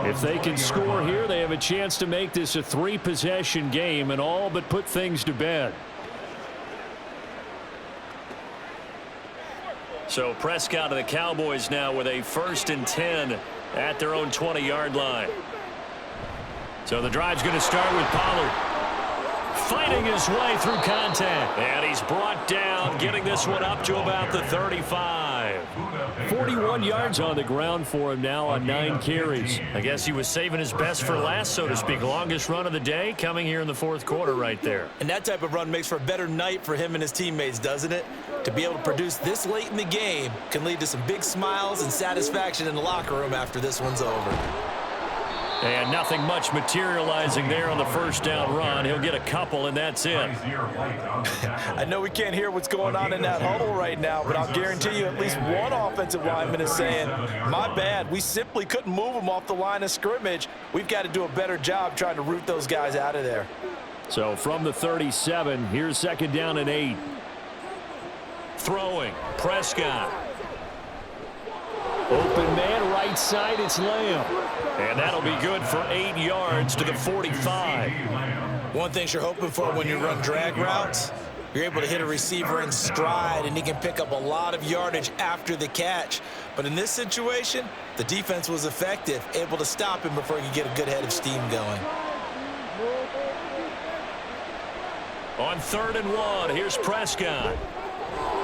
If they can score here, they have a chance to make this a 3-possession game and all but put things to bed. So Prescott of the Cowboys now with a 1st and 10 at their own 20-yard line. So the drive's going to start with Pollard fighting his way through contact. And he's brought down, getting this one up to about the 35. 41 yards on the ground for him now on 9 carries. I guess he was saving his best for last, so to speak. Longest run of the day coming here in the 4th quarter right there. And that type of run makes for a better night for him and his teammates, doesn't it? To be able to produce this late in the game can lead to some big smiles and satisfaction in the locker room after this one's over. And nothing much materializing there on the 1st down run. He'll get a couple, and that's it. I know we can't hear what's going on in that huddle right now, but I'll guarantee you at least one offensive lineman is saying, my bad, we simply couldn't move them off the line of scrimmage. We've got to do a better job trying to root those guys out of there. So from the 37, here's 2nd down and 8. Throwing, Prescott. Open man, right side, it's Lamb. And that'll be good for 8 yards to the 45. One thing you're hoping for when you run drag routes, you're able to hit a receiver in stride, and he can pick up a lot of yardage after the catch. But in this situation, the defense was effective, able to stop him before he could get a good head of steam going. On 3rd and 1, here's Prescott.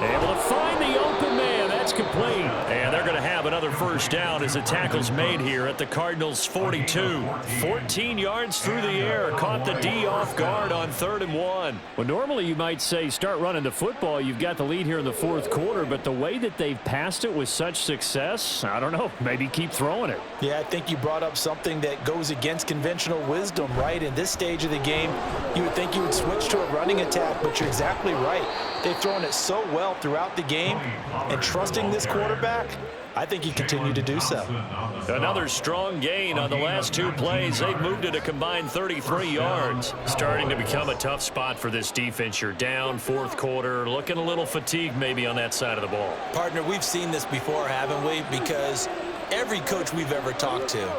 Able to find the open man. That's complete. And they're going to have another 1st down as the tackle's made here at the Cardinals' 42. 14 yards through the air. Caught the D off guard on 3rd and 1. Well, normally you might say start running the football. You've got the lead here in the 4th quarter. But the way that they've passed it with such success, I don't know. Maybe keep throwing it. Yeah, I think you brought up something that goes against conventional wisdom, right? In this stage of the game, you would think you would switch to a running attack, but you're exactly right. They've thrown it so well throughout the game, and trusting this quarterback, I think he continued to do so. Another strong gain on the last 2 plays. They've moved it a combined 33 yards. Starting to become a tough spot for this defense. You're down 4th quarter, looking a little fatigued maybe on that side of the ball. Partner, we've seen this before, haven't we? Because every coach we've ever talked to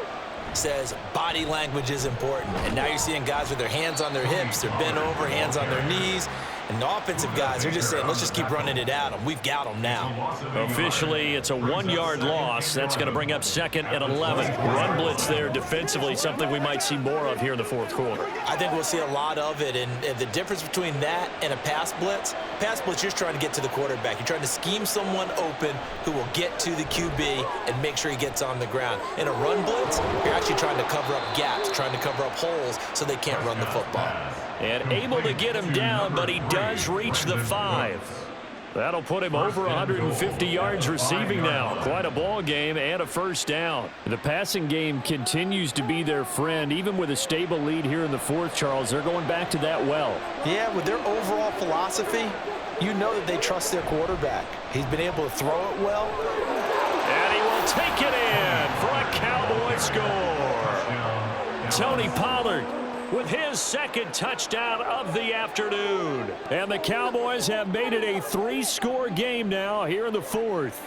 says body language is important. And now you're seeing guys with their hands on their hips, they're bent over, hands on their knees. And the offensive guys, they're just saying, let's just keep running it at them. We've got them now. Officially, it's a 1-yard loss. That's going to bring up 2nd and 11. Run blitz there defensively, something we might see more of here in the 4th quarter. I think we'll see a lot of it. And the difference between that and a pass blitz, you're just trying to get to the quarterback. You're trying to scheme someone open who will get to the QB and make sure he gets on the ground. In a run blitz, you're actually trying to cover up gaps, trying to cover up holes so they can't run the football. And able to get him down, but he does reach the 5. That'll put him over 150 yards receiving now. Quite a ball game and a 1st down. The passing game continues to be their friend. Even with a stable lead here in the 4th, Charles, they're going back to that well. Yeah, with their overall philosophy, you know that they trust their quarterback. He's been able to throw it well. And he will take it in for a Cowboy score. Tony Pollard with his 2nd touchdown of the afternoon. And the Cowboys have made it a 3-score game now here in the 4th.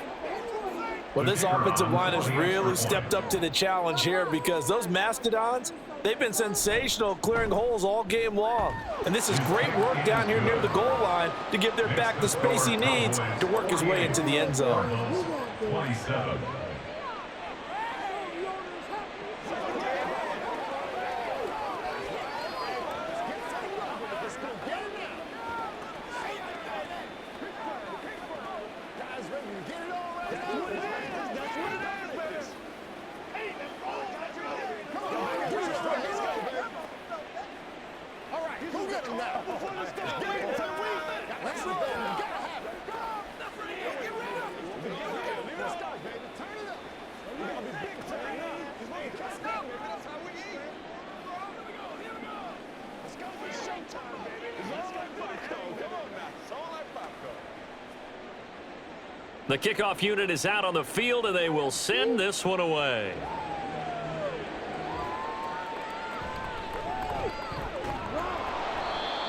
Well, this offensive line has really stepped up to the challenge here because those Mastodons, They've been sensational clearing holes all game long. And this is great work down here near the goal line to give their back the space he needs to work his way into the end zone. 27. The kickoff unit is out on the field, and they will send this one away.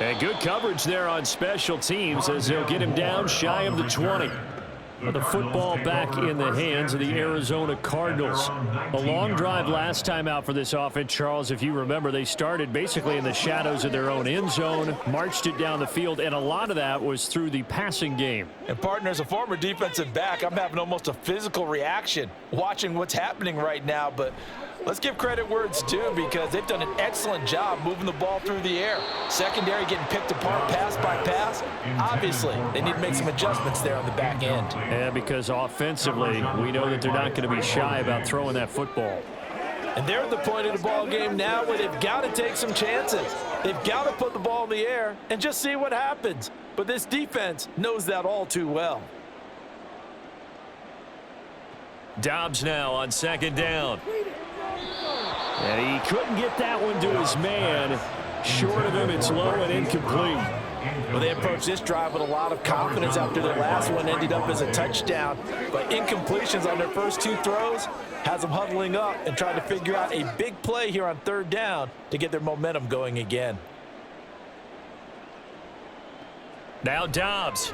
And good coverage there on special teams as they'll get him down shy of the 20. The football back in the hands of the Arizona Cardinals. A long drive last time out for this offense, Charles. If you remember, they started basically in the shadows of their own end zone, marched it down the field, and a lot of that was through the passing game. And partner, as a former defensive back, I'm having almost a physical reaction watching what's happening right now. But let's give credit where it's due, because they've done an excellent job moving the ball through the air. Secondary getting picked apart pass by pass. Obviously, they need to make some adjustments there on the back end. Yeah, because offensively, we know that they're not going to be shy about throwing that football. And they're at the point of the ball game now where they've got to take some chances. They've got to put the ball in the air and just see what happens. But this defense knows that all too well. Dobbs now on second down. And he couldn't get that one to his man. Short of him, it's low and incomplete. Well, they approached this drive with a lot of confidence after their last one ended up as a touchdown. But incompletions on their first two throws has them huddling up and trying to figure out a big play here on third down to get their momentum going again. Now Dobbs.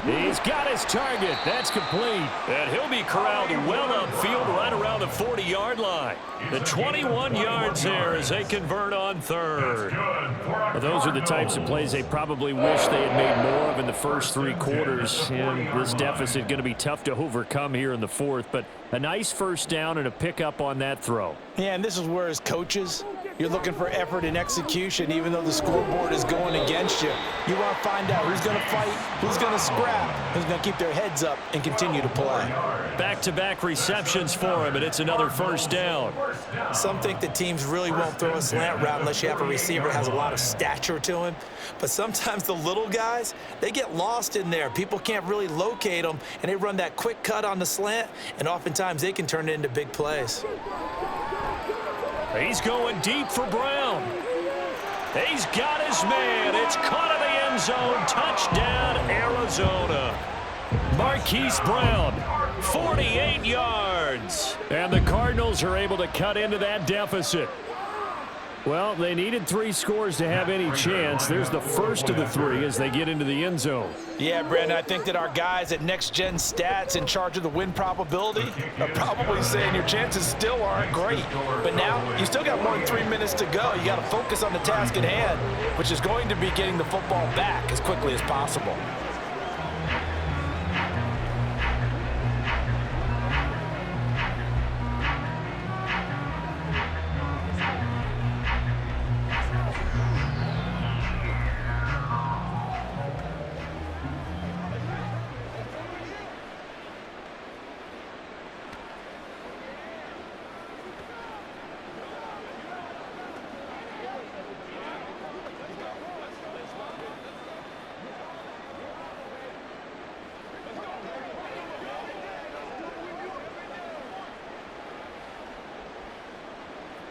He's got his target. That's complete. And he'll be corralled well upfield right around the 40-yard line. The 21 yards there as they convert on third. Well, those are the types of plays they probably wish they had made more of in the first three quarters. And this deficit going to be tough to overcome here in the fourth. But a nice first down and a pickup on that throw. Yeah, and this is where as coaches, you're looking for effort and execution, even though the scoreboard is going against you. You want to find out who's going to fight, who's going to scrap, who's going to keep their heads up and continue to play. Back-to-back receptions for him, and it's another first down. Some think the teams really won't throw a slant route unless you have a receiver that has a lot of stature to him. But sometimes the little guys, they get lost in there. People can't really locate them, and they run that quick cut on the slant, and oftentimes they can turn it into big plays. He's going deep for Brown. He's got his man. It's caught in the end zone. Touchdown, Arizona. Marquise Brown, 48 yards. And the Cardinals are able to cut into that deficit. Well, they needed 3 scores to have any chance. There's the first of the 3 as they get into the end zone. Yeah, Brandon, I think that our guys at Next Gen Stats in charge of the win probability are probably saying your chances still aren't great. But now you still got more than 3 minutes to go. You got to focus on the task at hand, which is going to be getting the football back as quickly as possible.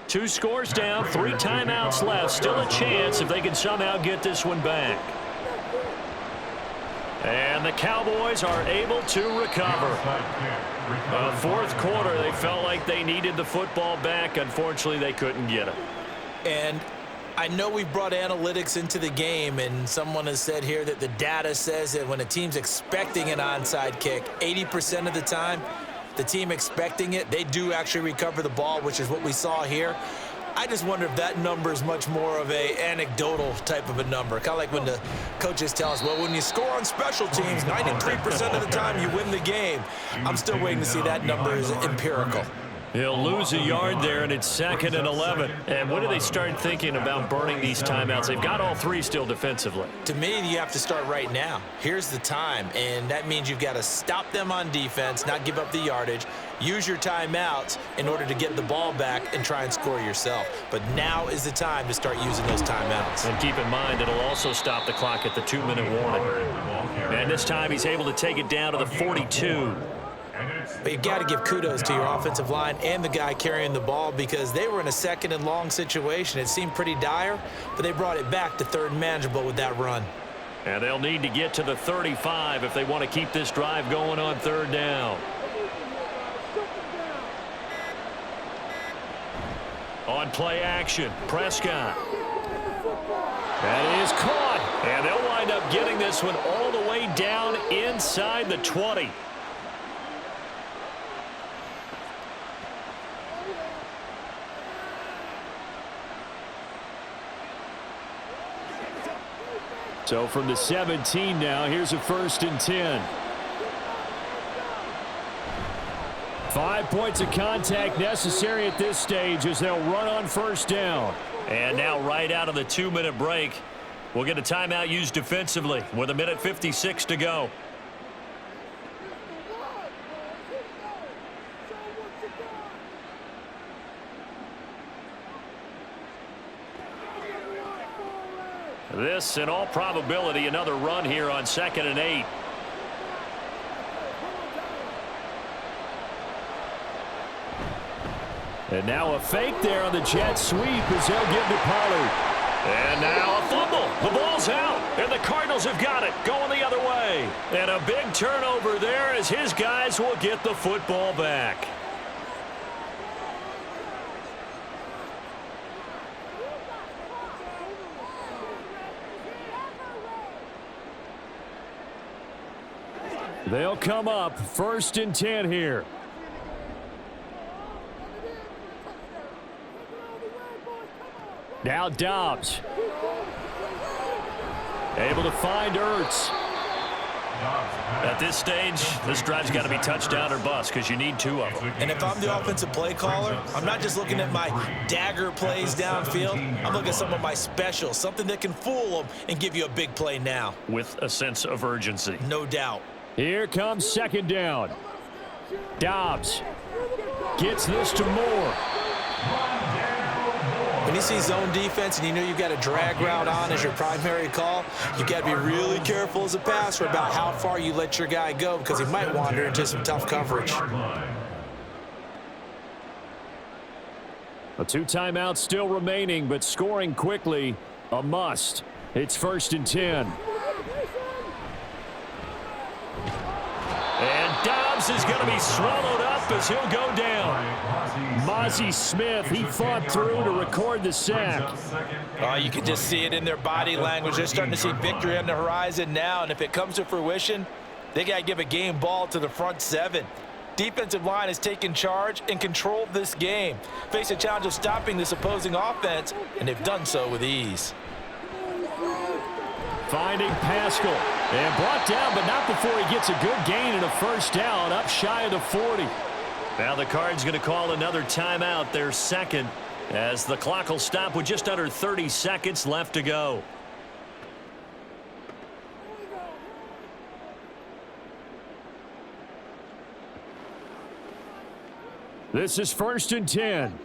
Two scores down, 3 timeouts left. Still a chance if they can somehow get this one back. And the Cowboys are able to recover. Fourth quarter, they felt like they needed the football back. Unfortunately, they couldn't get it. And I know we've brought analytics into the game, and someone has said here that the data says that when a team's expecting an onside kick, 80% of the time, the team expecting it, they do actually recover the ball, which is what we saw here. I just wonder if that number is much more of a anecdotal type of a number. Kind of like when the coaches tell us, well, when you score on special teams, 93% of the time you win the game. I'm still waiting to see that number is empirical. He'll lose a yard there, and it's 2nd and 11. And when do they start thinking about burning these timeouts? They've got all 3 still defensively. To me, you have to start right now. Here's the time, and that means you've got to stop them on defense, not give up the yardage, use your timeouts in order to get the ball back and try and score yourself. But now is the time to start using those timeouts. And keep in mind, it'll also stop the clock at the 2-minute warning. And this time he's able to take it down to the 42. But you've got to give kudos to your offensive line and the guy carrying the ball because they were in a 2nd and long situation. It seemed pretty dire, but they brought it back to 3rd and manageable with that run. And they'll need to get to the 35 if they want to keep this drive going on 3rd down. On play action, Prescott. That is caught. And they'll wind up getting this one all the way down inside the 20. So from the 17 now, here's a 1st and 10. 5 points of contact necessary at this stage as they'll run on 1st down. And now right out of the 2-minute break, we'll get a timeout used defensively with 1:56 to go. This, in all probability, another run here on 2nd and 8. And now a fake there on the jet sweep as they'll get to Pollard. And now a fumble. The ball's out, and the Cardinals have got it, going the other way. And a big turnover there as his guys will get the football back. They'll come up 1st and 10 here. Now Dobbs. Able to find Ertz. At this stage, this drive's got to be touchdown or bust because you need 2 of them. And if I'm the offensive play caller, I'm not just looking at my dagger plays downfield. I'm looking at some of my specials, something that can fool them and give you a big play now. With a sense of urgency. No doubt. Here comes 2nd down. Dobbs gets this to Moore. When you see zone defense and you know you've got a drag route on as your primary call, you've got to be really careful as a passer about how far you let your guy go because he might wander into some tough coverage. A 2 timeouts still remaining, but scoring quickly, a must. It's 1st and 10. And Dobbs is going to be swallowed up as he'll go down. Mozzie Smith, he fought through to record the sack. Oh, you can just see it in their body language. They're starting to see victory on the horizon now, and if it comes to fruition, they got to give a game ball to the front 7. Defensive line has taken charge and controlled this game. Face a challenge of stopping this opposing offense, and they've done so with ease. Finding Pascal. And brought down, but not before he gets a good gain and a 1st down up shy of the 40. Now the Cards going to call another timeout, their 2nd, as the clock will stop with just under 30 seconds left to go. This is 1st and 10.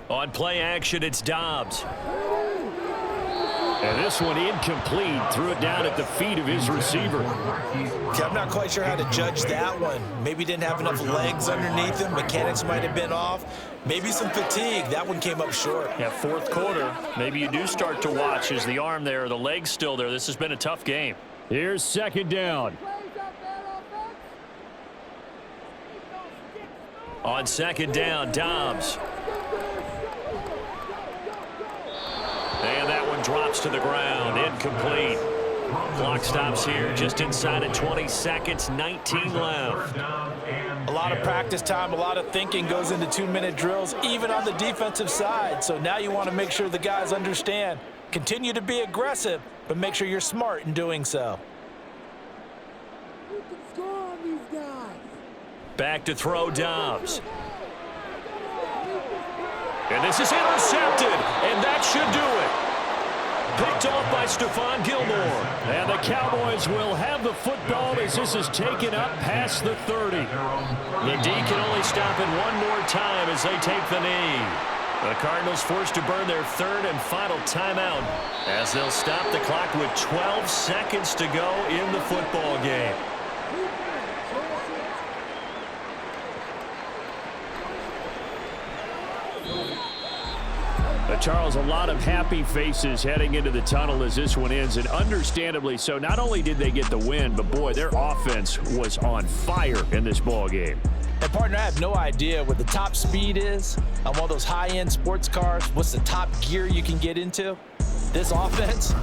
On play action, it's Dobbs. And this one incomplete. Threw it down at the feet of his receiver. Okay, I'm not quite sure how to judge that one. Maybe didn't have enough legs underneath him. Mechanics might have been off. Maybe some fatigue. That one came up short. Yeah, 4th quarter. Maybe you do start to watch. Is the arm there, the leg's still there? This has been a tough game. Here's 2nd down. On 2nd down, Dobbs. And that one drops gets to the ground. Incomplete. Clock stops here just inside of 20 seconds, 19 left. A lot of practice time, a lot of thinking goes into 2-minute drills, even on the defensive side. So now you want to make sure the guys understand. Continue to be aggressive, but make sure you're smart in doing so. Back to throw Dobbs. And this is intercepted, and that should do it. Picked off by Stephon Gilmore. And the Cowboys will have the football as this is taken up past the 30. The D can only stop it one more time as they take the knee. The Cardinals forced to burn their third and final timeout as they'll stop the clock with 12 seconds to go in the football game. Charles, a lot of happy faces heading into the tunnel as this one ends, and understandably so. Not only did they get the win, but boy, their offense was on fire in this ball game. And partner, I have no idea what the top speed is on one of those high-end sports cars. What's the top gear you can get into? This offense,